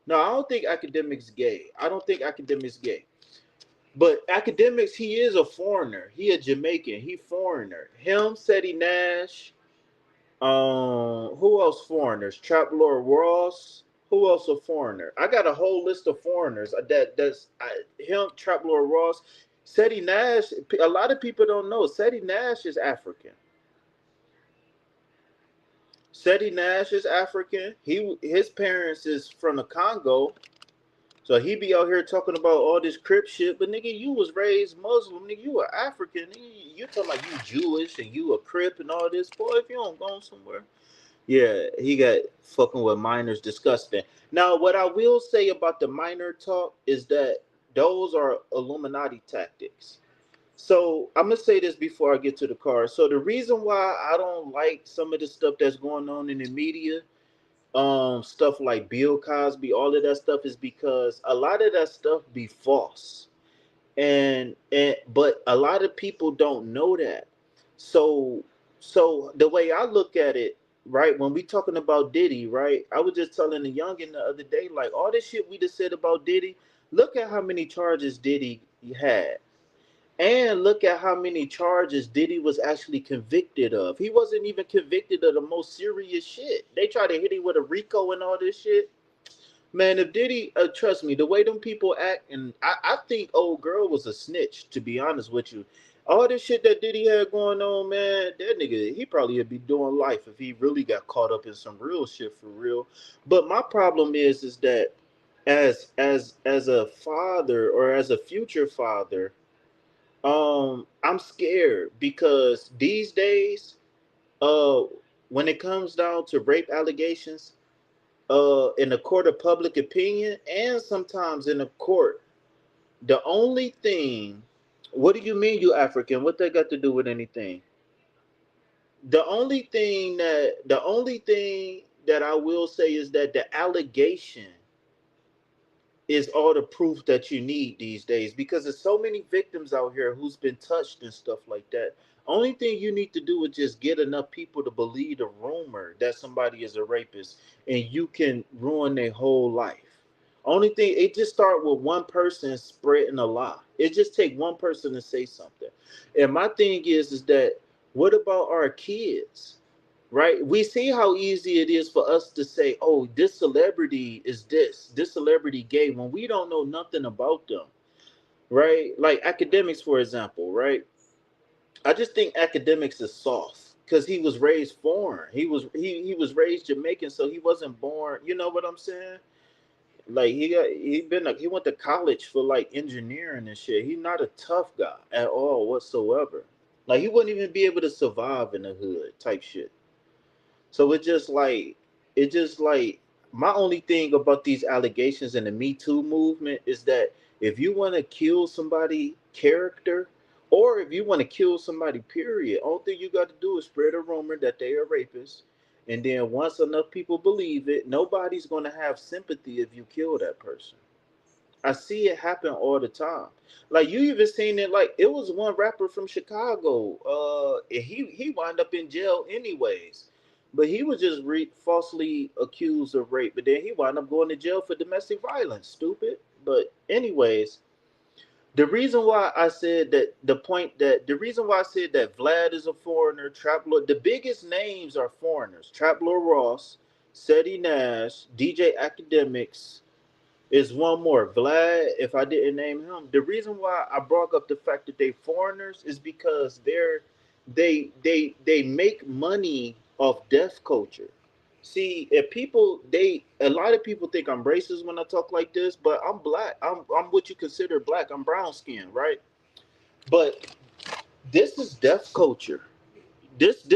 No, I don't think academics gay. I don't think academics gay. But academics, he is a foreigner. He a Jamaican. He foreigner. Him, Seti Nash. Who else foreigners? Trap Lord Ross. Who else a foreigner? I got a whole list of foreigners. Him, Trap Lord Ross, Seti Nash. A lot of people don't know Seti Nash is African. Seti Nash is African. His parents is from the Congo. So he be out here talking about all this Crip shit, but nigga, you was raised Muslim, nigga, you are African, nigga, you talking like you Jewish and you a Crip and all this, boy, if you don't go somewhere. Yeah, he got fucking with minors disgusting. Now, what I will say about the minor talk is that those are Illuminati tactics. So I'm gonna say this before I get to the car. So the reason why I don't like some of the stuff that's going on in the media, stuff like Bill Cosby, all of that stuff is because a lot of that stuff be false. And but a lot of people don't know that. So so the way I look at it, right, when we talking about Diddy, right? I was just telling the youngin the other day, like all this shit we just said about Diddy, look at how many charges Diddy had. And look at how many charges Diddy was actually convicted of. He wasn't even convicted of the most serious shit. They tried to hit him with a RICO and all this shit. Man, if Diddy, trust me, the way them people act, and I think old girl was a snitch, to be honest with you. All this shit that Diddy had going on, man, that nigga, he probably would be doing life if he really got caught up in some real shit for real. But my problem is that as a father or as a future father, I'm scared because these days, uh, when it comes down to rape allegations, in the court of public opinion, and sometimes in the court, the only thing, what do you mean you African? What that got to do with anything? The only thing that I will say is that the allegation is all the proof that you need these days because there's so many victims out here who's been touched and stuff like that. Only thing you need to do is just get enough people to believe the rumor that somebody is a rapist and you can ruin their whole life. Only thing, it just start with one person spreading a lie. It just take one person to say something. And my thing is that what about our kids? Right? We see how easy it is for us to say, "Oh, this celebrity is this celebrity gay," when we don't know nothing about them, right? Like academics, for example, right? I just think academics is soft because he was raised foreign. He was raised Jamaican, so he wasn't born. You know what I'm saying? Like he went to college for like engineering and shit. He's not a tough guy at all whatsoever. Like he wouldn't even be able to survive in the hood type shit. So it just like my only thing about these allegations and the Me Too movement is that if you want to kill somebody character or if you want to kill somebody period, all thing you got to do is spread a rumor that they are rapists. And then once enough people believe it, nobody's going to have sympathy if you kill that person. I see it happen all the time. Like you even seen it. Like it was one rapper from Chicago. And he wound up in jail anyways, but he was just falsely accused of rape. But then he wound up going to jail for domestic violence. Stupid. But anyways, the reason why I said that Vlad is a foreigner, Trapler, the biggest names are foreigners. Trapler Ross, Seti Nash, DJ Academics, is one more. Vlad, if I didn't name him, the reason why I brought up the fact that they foreigners is because they make money off deaf culture. See, if people they a lot of people think I'm racist when I talk like this, but I'm black. I'm what you consider black. I'm brown skinned, right? But this is deaf culture. This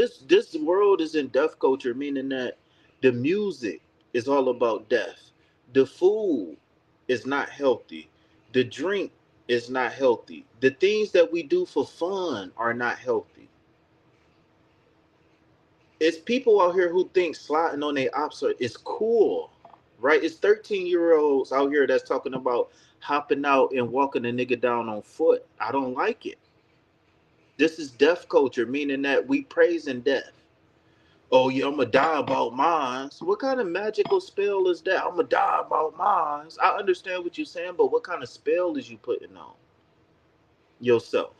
world is in deaf culture, meaning that the music is all about death. The food, is not healthy. The drink is not healthy. The things that we do for fun are not healthy. It's people out here who think sliding on their ops is cool, right? It's 13-year-olds out here that's talking about hopping out and walking a nigga down on foot. I don't like it. This is death culture, meaning that we praising death. Oh yeah, I'm gonna die about mine. So what kind of magical spell is that? I'm gonna die about mine. I understand what you're saying, but what kind of spell is you putting on yourself?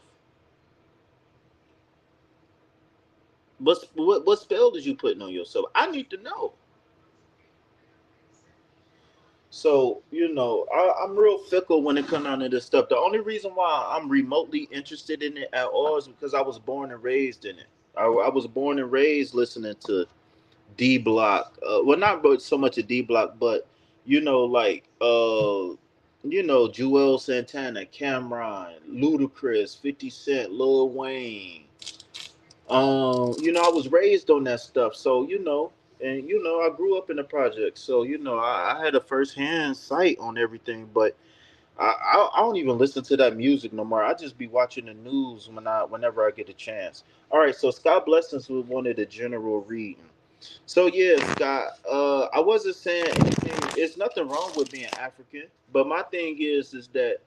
What spell is you putting on yourself? I need to know. So I'm real fickle when it comes down to this stuff. The only reason why I'm remotely interested in it at all is because I was born and raised in it. I was born and raised listening to D Block. Well, not but so much a D Block, but like Joel Santana, Cameron, Ludacris, 50 Cent, Lil Wayne. I was raised on that stuff, so and I grew up in the project, so I had a first hand sight on everything, but I don't even listen to that music no more. I just be watching the news whenever I get a chance. All right, so Scott Blessings was wanted a general reading. So yeah, Scott, I wasn't saying anything. It's nothing wrong with being African, but my thing is that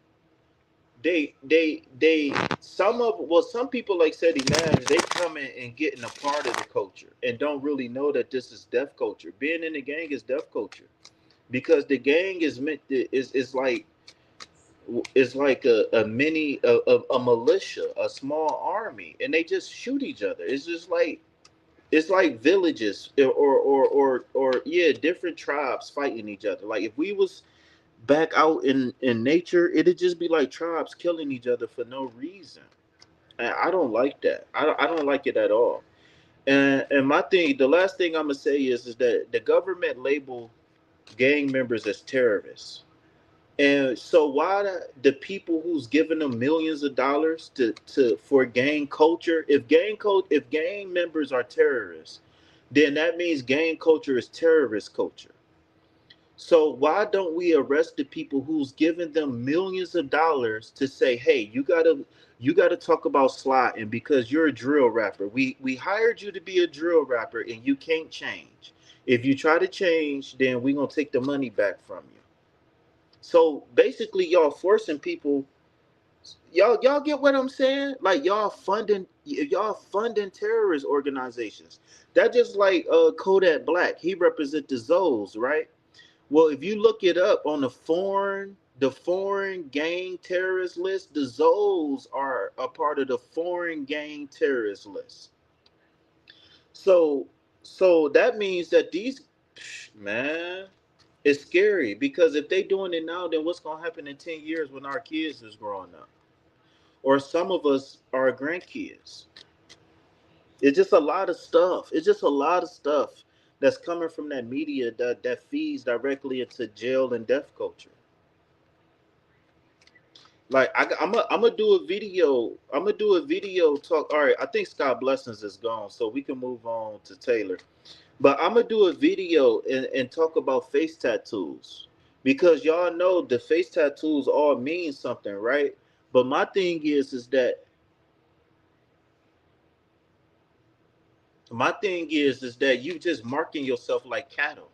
they some people like said Imams, they come in and getting a part of the culture and don't really know that this is deaf culture. Being in the gang is deaf culture because the gang is meant to is like a mini a militia, a small army, and they just shoot each other. It's just like it's like villages or yeah, different tribes fighting each other. Like if we was back out in nature, it'd just be like tribes killing each other for no reason. And I don't like that. I don't like it at all. And my thing, the last thing I'm gonna say is that the government label gang members as terrorists. And so why the people who's giving them millions of dollars to for gang culture, if gang members are terrorists, then that means gang culture is terrorist culture. So why don't we arrest the people who's giving them millions of dollars to say, "Hey, you gotta talk about slotting because you're a drill rapper. We hired you to be a drill rapper and you can't change. If you try to change, then we're gonna take the money back from you." So basically, y'all forcing people. Y'all get what I'm saying? Like y'all funding terrorist organizations. That just like Kodak Black. He represent the Zoes, right? Well, if you look it up on the foreign gang terrorist list, the Zoes are a part of the foreign gang terrorist list. So, so that means that man, it's scary because if they doing it now, then what's gonna happen in 10 years when our kids is growing up, or some of us are grandkids? It's just a lot of stuff. It's just a lot of stuff that's coming from that media that feeds directly into jail and death culture. Like I'm gonna do a video. I'm gonna do a video talk. All right, I think Scott Blessings is gone, so we can move on to Taylor. But I'm gonna do a video and talk about face tattoos because y'all know the face tattoos all mean something, right? But my thing is that you just marking yourself like cattle.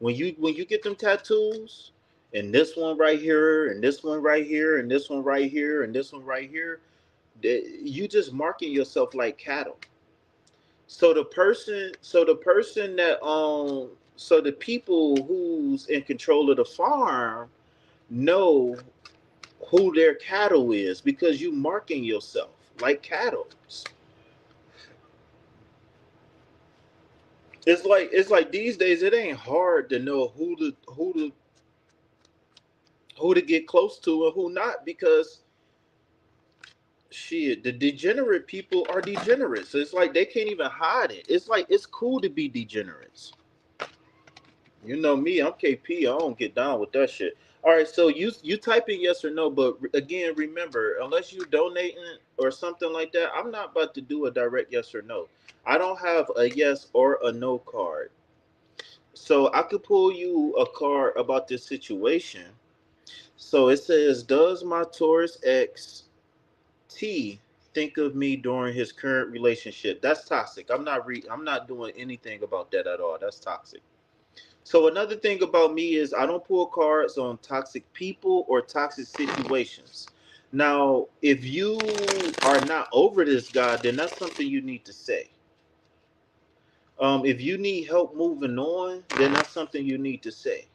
When you get them tattoos, and this one right here, and this one right here, and this one right here, and this one right here, you just marking yourself like cattle. So the person that so the people who's in control of the farm know who their cattle is because you marking yourself like cattle. It's like these days it ain't hard to know who to get close to and who not because shit, the degenerate people are degenerates. It's like they can't even hide it. It's like it's cool to be degenerates. You know me, I'm KP. I don't get down with that shit. All right, so you type in yes or no, but again, remember, unless you donating or something like that, I'm not about to do a direct yes or no. I don't have a yes or a no card. So I could pull you a card about this situation. So it says, does my Taurus X T think of me during his current relationship? That's toxic. I'm not doing anything about that at all. That's toxic. So another thing about me is I don't pull cards on toxic people or toxic situations. Now, if you are not over this guy, then that's something you need to say. If you need help moving on, then that's something you need to say.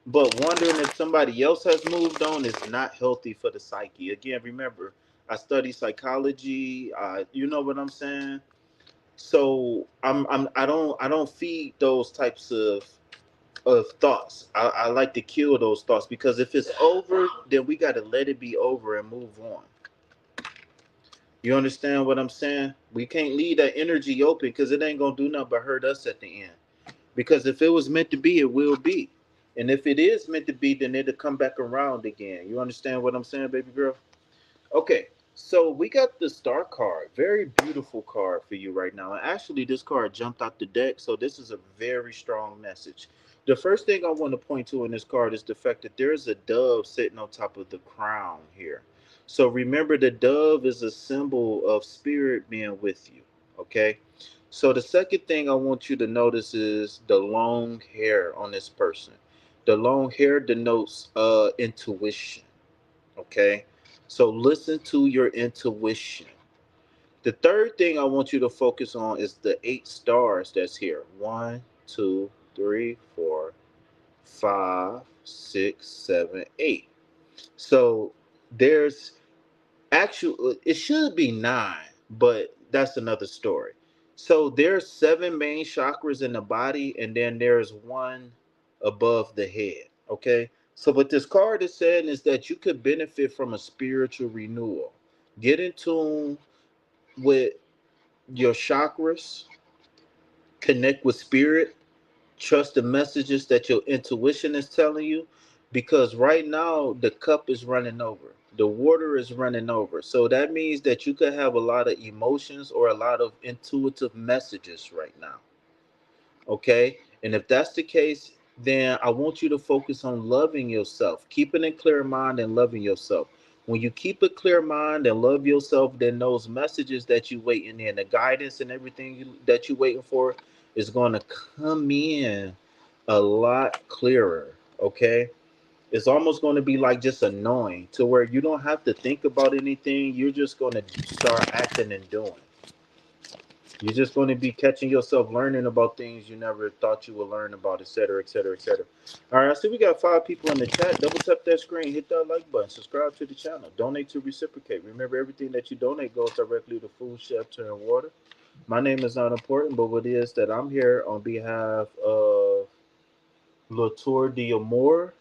But wondering if somebody else has moved on is not healthy for the psyche. Again, remember, I study psychology. You know what I'm saying? So I don't feed those types of thoughts. I like to kill those thoughts because if it's over, then we got to let it be over and move on. You understand what I'm saying? We can't leave that energy open because it ain't gonna do nothing but hurt us at the end. Because if it was meant to be, it will be. And if it is meant to be, then it'll come back around again. You understand what I'm saying, baby girl? Okay, so we got the star card. Very beautiful card for you right now. And actually, this card jumped out the deck, so this is a very strong message. The first thing I want to point to in this card is the fact that there's a dove sitting on top of the crown here. So remember, the dove is a symbol of spirit being with you. Okay. So the second thing I want you to notice is the long hair on this person. The long hair denotes intuition. Okay. So listen to your intuition. The third thing I want you to focus on is the 8 stars that's here. One, two, three, four, five, six, seven, eight. So there's actual, it should be nine, but that's another story. So there's 7 main chakras in the body, and then there's one above the head. Okay. So what this card is saying is that you could benefit from a spiritual renewal. Get in tune with your chakras, connect with spirit, trust the messages that your intuition is telling you, because right now the cup is running over. The water is running over. So that means that you could have a lot of emotions or a lot of intuitive messages right now. Okay. And if that's the case, then I want you to focus on loving yourself, keeping a clear mind and loving yourself. When you keep a clear mind and love yourself, then those messages that you waiting in, the guidance and everything that you waiting for is going to come in a lot clearer. Okay. It's almost going to be like just annoying to where you don't have to think about anything. You're just going to start acting and doing. You're just going to be catching yourself learning about things you never thought you would learn about, etc., etc., etc. All right, I see we got 5 people in the chat. Double tap that screen, hit that like button, subscribe to the channel, donate to reciprocate. Remember, everything that you donate goes directly to food, shelter, and water. My name is not important, but what is that I'm here on behalf of Latour D'Amour,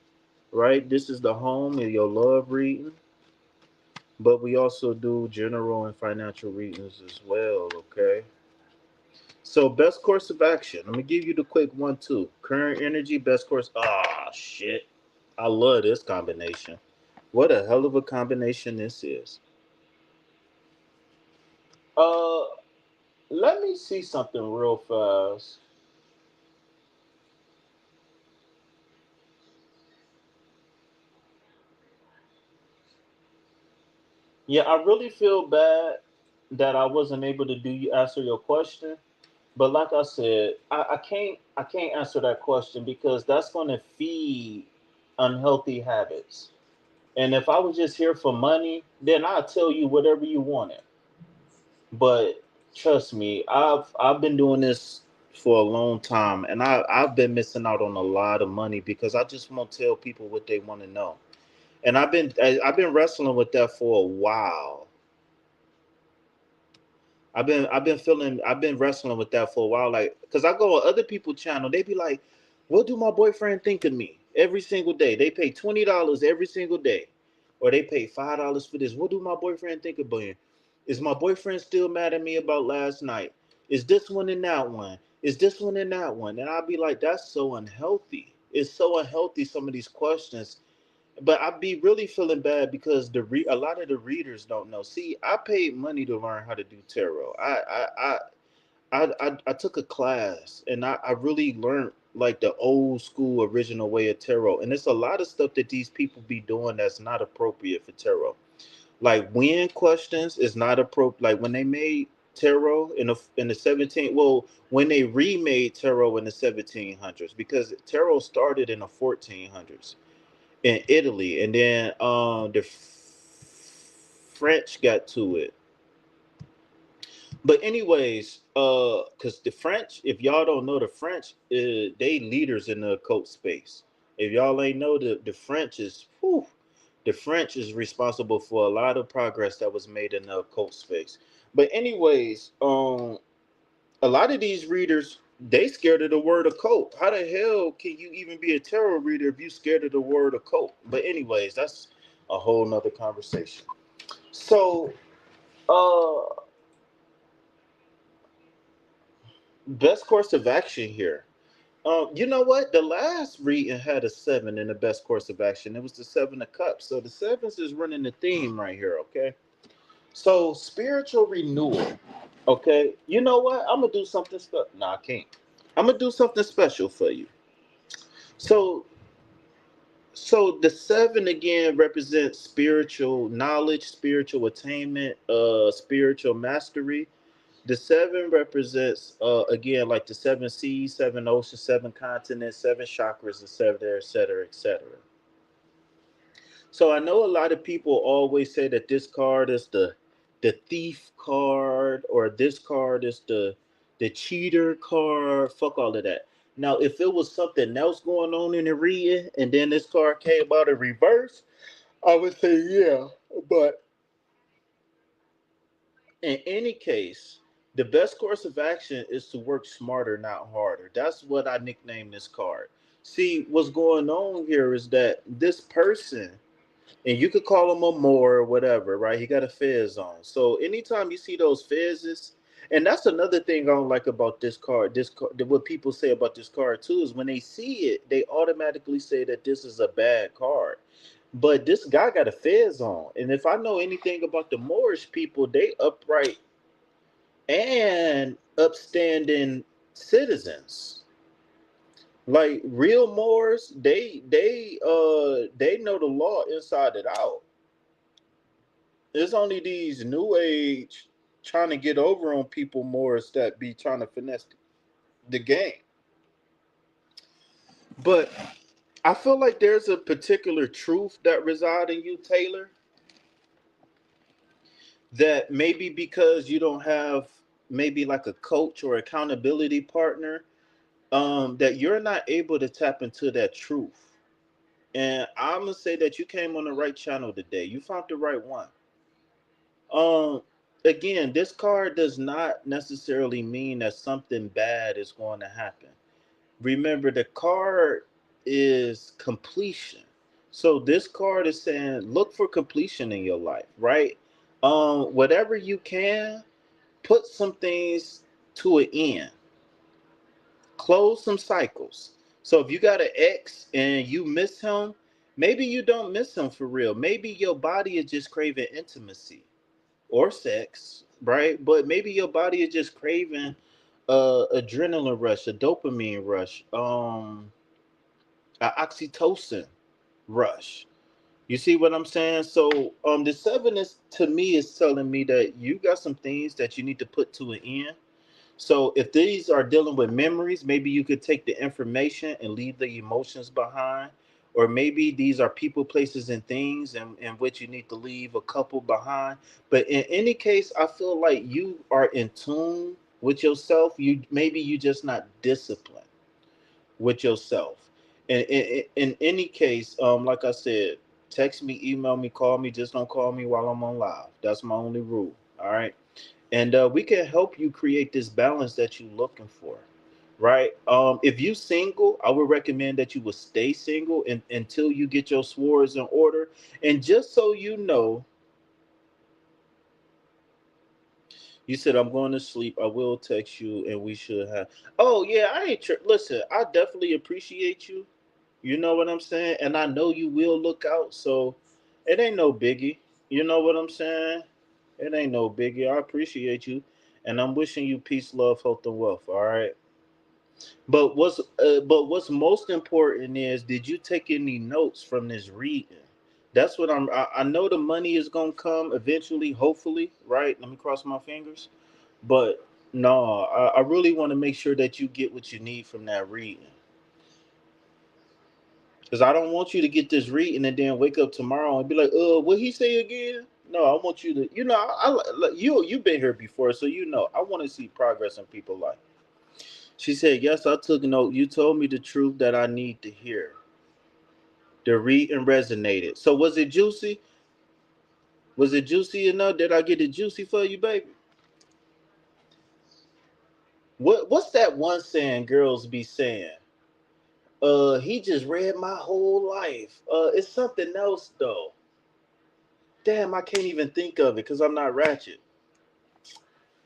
right? This is the home of your love reading, but we also do general and financial readings as well, okay? So best course of action. Let me give you the quick one too. Current energy, best course. Ah, shit. I love this combination. What a hell of a combination this is. Uh, let me see something real fast. Yeah, I really feel bad that I wasn't able to answer your question. But like I said, I can't answer that question because that's going to feed unhealthy habits. And if I was just here for money, then I'd tell you whatever you wanted. But trust me, I've been doing this for a long time, and I've been missing out on a lot of money because I just won't tell people what they want to know. And I've been wrestling with that for a while. I've been wrestling with that for a while, like because I go on other people's channel, they be like, "What do my boyfriend think of me?" Every single day, they pay $20 every single day, or they pay $5 for this. What do my boyfriend think of me? Is my boyfriend still mad at me about last night? Is this one and that one? Is this one and that one? And I'll be like, that's so unhealthy. It's so unhealthy. Some of these questions, but I'd be really feeling bad because a lot of the readers don't know. See, I paid money to learn how to do tarot. I took a class and I really learned like the old school original way of tarot, and it's a lot of stuff that these people be doing that's not appropriate for tarot. Like when questions is not appropriate. Like when they made tarot in the 17, well, when they remade tarot in the 1700s, because tarot started in the 1400s in Italy, and then the French got to it. But anyways, because the French, if y'all don't know, the French, they leaders in the occult space. If y'all ain't know, the French is, whew, the French is responsible for a lot of progress that was made in the occult space. But anyways, a lot of these readers, they scared of the word occult. How the hell can you even be a tarot reader if you scared of the word occult? But anyways, that's a whole nother conversation. So, uh, best course of action here. You know what? The last reading had a seven in the best course of action. It was the seven of cups. So the sevens is running the theme right here. Okay. So spiritual renewal. Okay. You know what? I'm gonna do something special. Nah, I can't. I'm gonna do something special for you. So, so the seven again represents spiritual knowledge, spiritual attainment, spiritual mastery. The seven represents again like the seven seas, seven oceans, seven continents, seven chakras, etc., etc., etc. So I know a lot of people always say that this card is the thief card, or this card is the cheater card. Fuck all of that. Now, if it was something else going on in the reading, and then this card came out in reverse, I would say yeah. But in any case, the best course of action is to work smarter, not harder. That's what I nicknamed this card. See, what's going on here is that this person, and you could call him a Moor or whatever, right? He got a fez on. So anytime you see those fezzes, and that's another thing I don't like about this card. This card, what people say about this card too, is when they see it, they automatically say that this is a bad card. But this guy got a fez on, and if I know anything about the Moorish people, they upright and upstanding citizens. Like real Moors, they know the law inside and out. It's only these new age trying to get over on people Moors that be trying to finesse the game. But I feel like there's a particular truth that reside in you, Taylor, that maybe because you don't have maybe like a coach or accountability partner, that you're not able to tap into that truth. And I'm gonna say that you came on the right channel today. You found the right one. Um, Again, this card does not necessarily mean that something bad is going to happen. Remember, the card is completion. So this card is saying, look for completion in your life, right? Whatever you can, put some things to an end, close some cycles. So if you got an ex and you miss him, maybe you don't miss him for real. Maybe your body is just craving intimacy or sex, right? But maybe your body is just craving adrenaline rush, a dopamine rush, a oxytocin rush. You see what I'm saying? So the seven is to me is telling me that you got some things that you need to put to an end. So if these are dealing with memories, maybe you could take the information and leave the emotions behind. Or maybe these are people, places, and things in which you need to leave a couple behind. But in any case, I feel like you are in tune with yourself. You maybe you just not disciplined with yourself. And in any case, like I said, text me, email me, call me. Just don't call me while I'm on live. That's my only rule. All right. And we can help you create this balance that you're looking for, right? If you single, I would recommend that you would stay single until you get your swords in order. And just so you know, you said I'm going to sleep. I will text you, and we should have. Oh yeah, I ain't. Listen, I definitely appreciate you. You know what I'm saying, and I know you will look out. So it ain't no biggie. You know what I'm saying? It ain't no biggie. I appreciate you, and I'm wishing you peace, love, health, and wealth. All right. But what's most important is, did you take any notes from this reading? That's what I know the money is gonna come eventually, hopefully, right? Let me cross my fingers. But no, I really want to make sure that you get what you need from that reading. Because I don't want you to get this reading and then wake up tomorrow and be like, what he say again? No, I want you to, you've been here before, so I want to see progress in people's life. She said, yes, I took note. You told me the truth that I need to hear. The reading resonated. So was it juicy? Was it juicy enough? Did I get it juicy for you, baby? What's that one saying girls be saying? He just read my whole life. It's something else though. Damn, I can't even think of it because I'm not ratchet.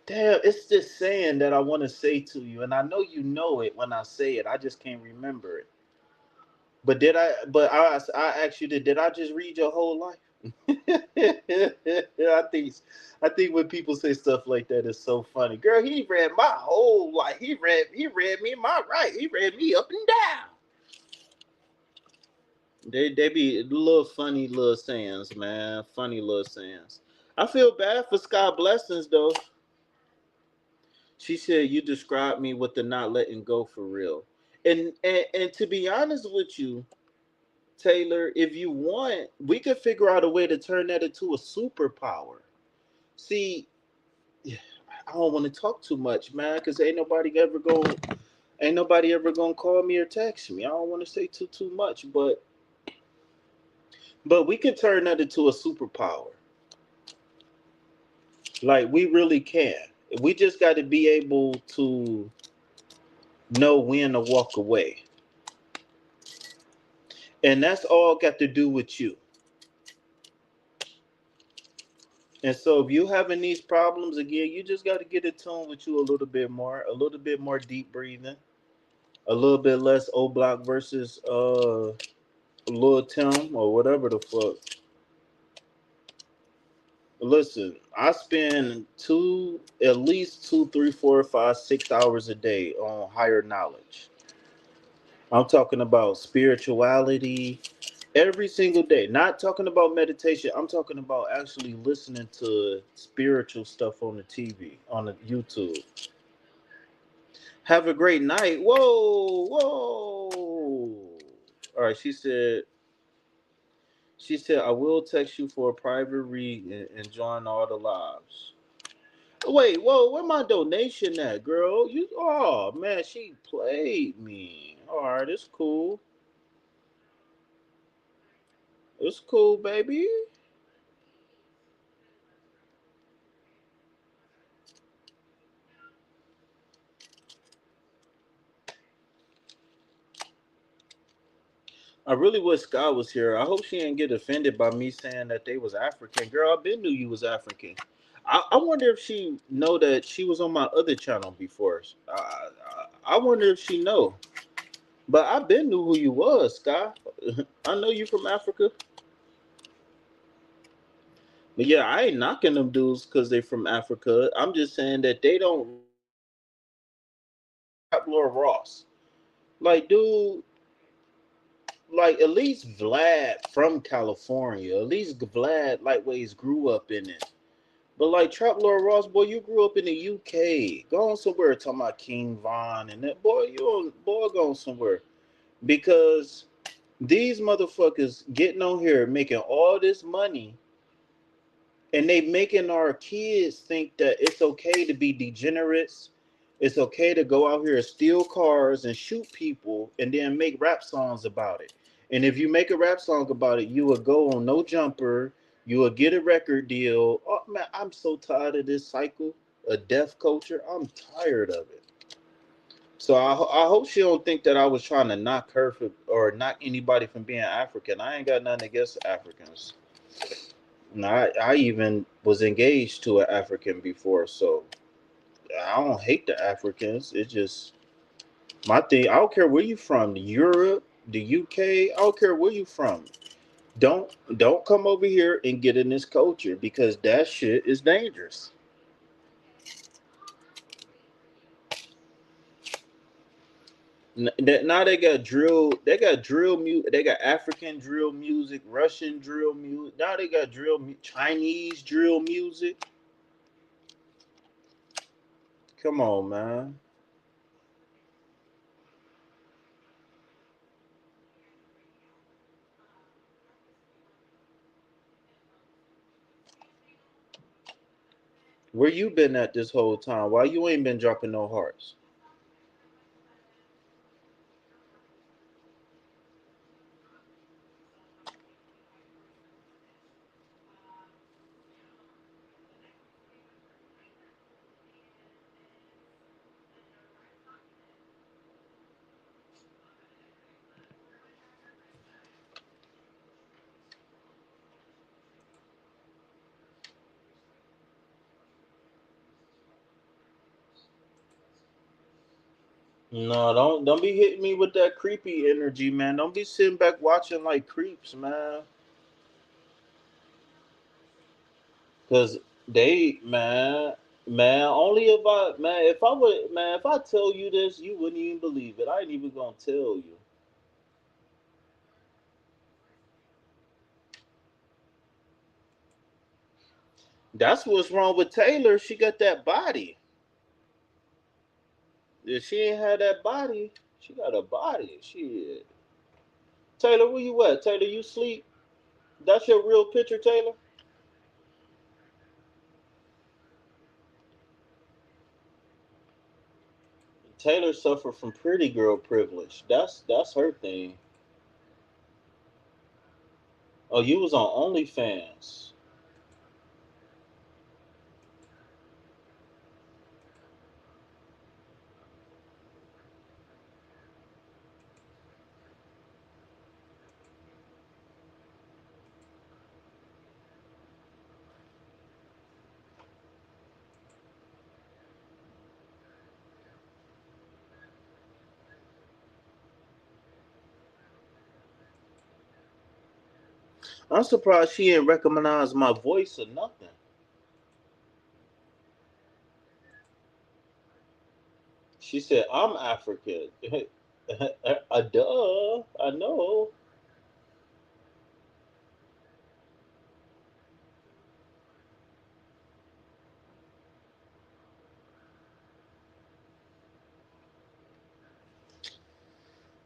Damn, it's this saying that I want to say to you, and I know it when I say it. I just can't remember it. But did I? But I asked you, did I just read your whole life? I think I think when people say stuff like that, it's so funny. Girl, he read my whole life. He read me my right. He read me up and down. They be little funny little sayings, man. Funny little sayings. I feel bad for Sky Blessings though. She said you described me with the not letting go for real. And to be honest with you, Taylor, if you want, we could figure out a way to turn that into a superpower. See, I don't want to talk too much, man, because ain't nobody ever gonna call me or text me. I don't want to say too much, but we could turn that into a superpower. Like we really can. We just got to be able to know when to walk away, and that's all got to do with you. And so, if you having these problems again, you just got to get in tune with you a little bit more deep breathing, a little bit less O Block versus Lil Tim or whatever the fuck. Listen, I spend at least 2, 3, 4, 5, 6 hours a day on higher knowledge. I'm talking about spirituality every single day. Not talking about meditation. I'm talking about actually listening to spiritual stuff on the TV, on the YouTube. Have a great night. Whoa, whoa. All right, she said, I will text you for a private read and join all the lives. Wait, whoa, where my donation at, girl? Oh man, she played me. All right, it's cool. It's cool, baby. I really wish Scott was here. I hope she didn't get offended by me saying that they was African. Girl, I been knew you was African. I wonder if she know that she was on my other channel before. I wonder if she know. But I been knew who you was, Scott. I know you from Africa. But yeah, I ain't knocking them dudes because they from Africa. I'm just saying that they don't rap Lord Ross. Like, dude, like at least Vlad from California. At least Vlad lightweights grew up in it. But like Trap Lord Ross, boy, you grew up in the UK. Go on somewhere talking about King Von and that boy, go on somewhere. Because these motherfuckers getting on here making all this money and they making our kids think that it's okay to be degenerates. It's okay to go out here and steal cars and shoot people and then make rap songs about it. And if you make a rap song about it, you will go on No Jumper. You will get a record deal. Oh man, I'm so tired of this cycle of death culture. I'm tired of it. So I hope she don't think that I was trying to knock her or knock anybody from being African. I ain't got nothing against Africans. I even was engaged to an African before, so I don't hate the Africans. It's just my thing. I don't care where you from, Europe, the UK. I don't care where you from. Don't come over here and get in this culture because that shit is dangerous. Now they got drill. They got drill music. They got African drill music, Russian drill music. Now they got Chinese drill music. Come on, man. Where you been at this whole time? Why you ain't been dropping no hearts? No, don't be hitting me with that creepy energy, man. Don't be sitting back watching like creeps, man. Cause man, only if I would, man, if I tell you this, you wouldn't even believe it. I ain't even gonna tell you. That's what's wrong with Taylor. She got that body. If she ain't had that body, she got a body. Shit. Taylor, where you at? Taylor, you sleep? That's your real picture, Taylor? Taylor suffered from pretty girl privilege. That's her thing. Oh, you was on OnlyFans. I'm surprised she didn't recognize my voice or nothing. She said, I'm African. Duh. I know.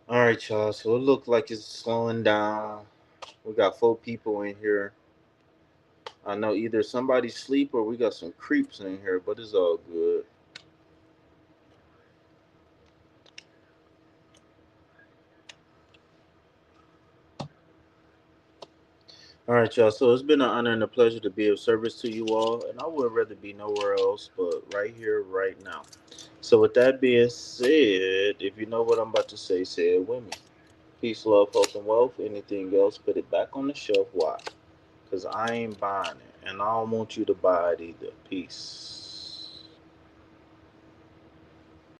All right, y'all. So it looked like it's slowing down. We got 4 people in here. I know either somebody sleep or we got some creeps in here, but it's all good. All right, y'all. So it's been an honor and a pleasure to be of service to you all, and I would rather be nowhere else but right here, right now. So with that being said, if you know what I'm about to say it with me. Peace, love, health, and wealth. Anything else, put it back on the shelf. Why? Because I ain't buying it, and I don't want you to buy it either. Peace.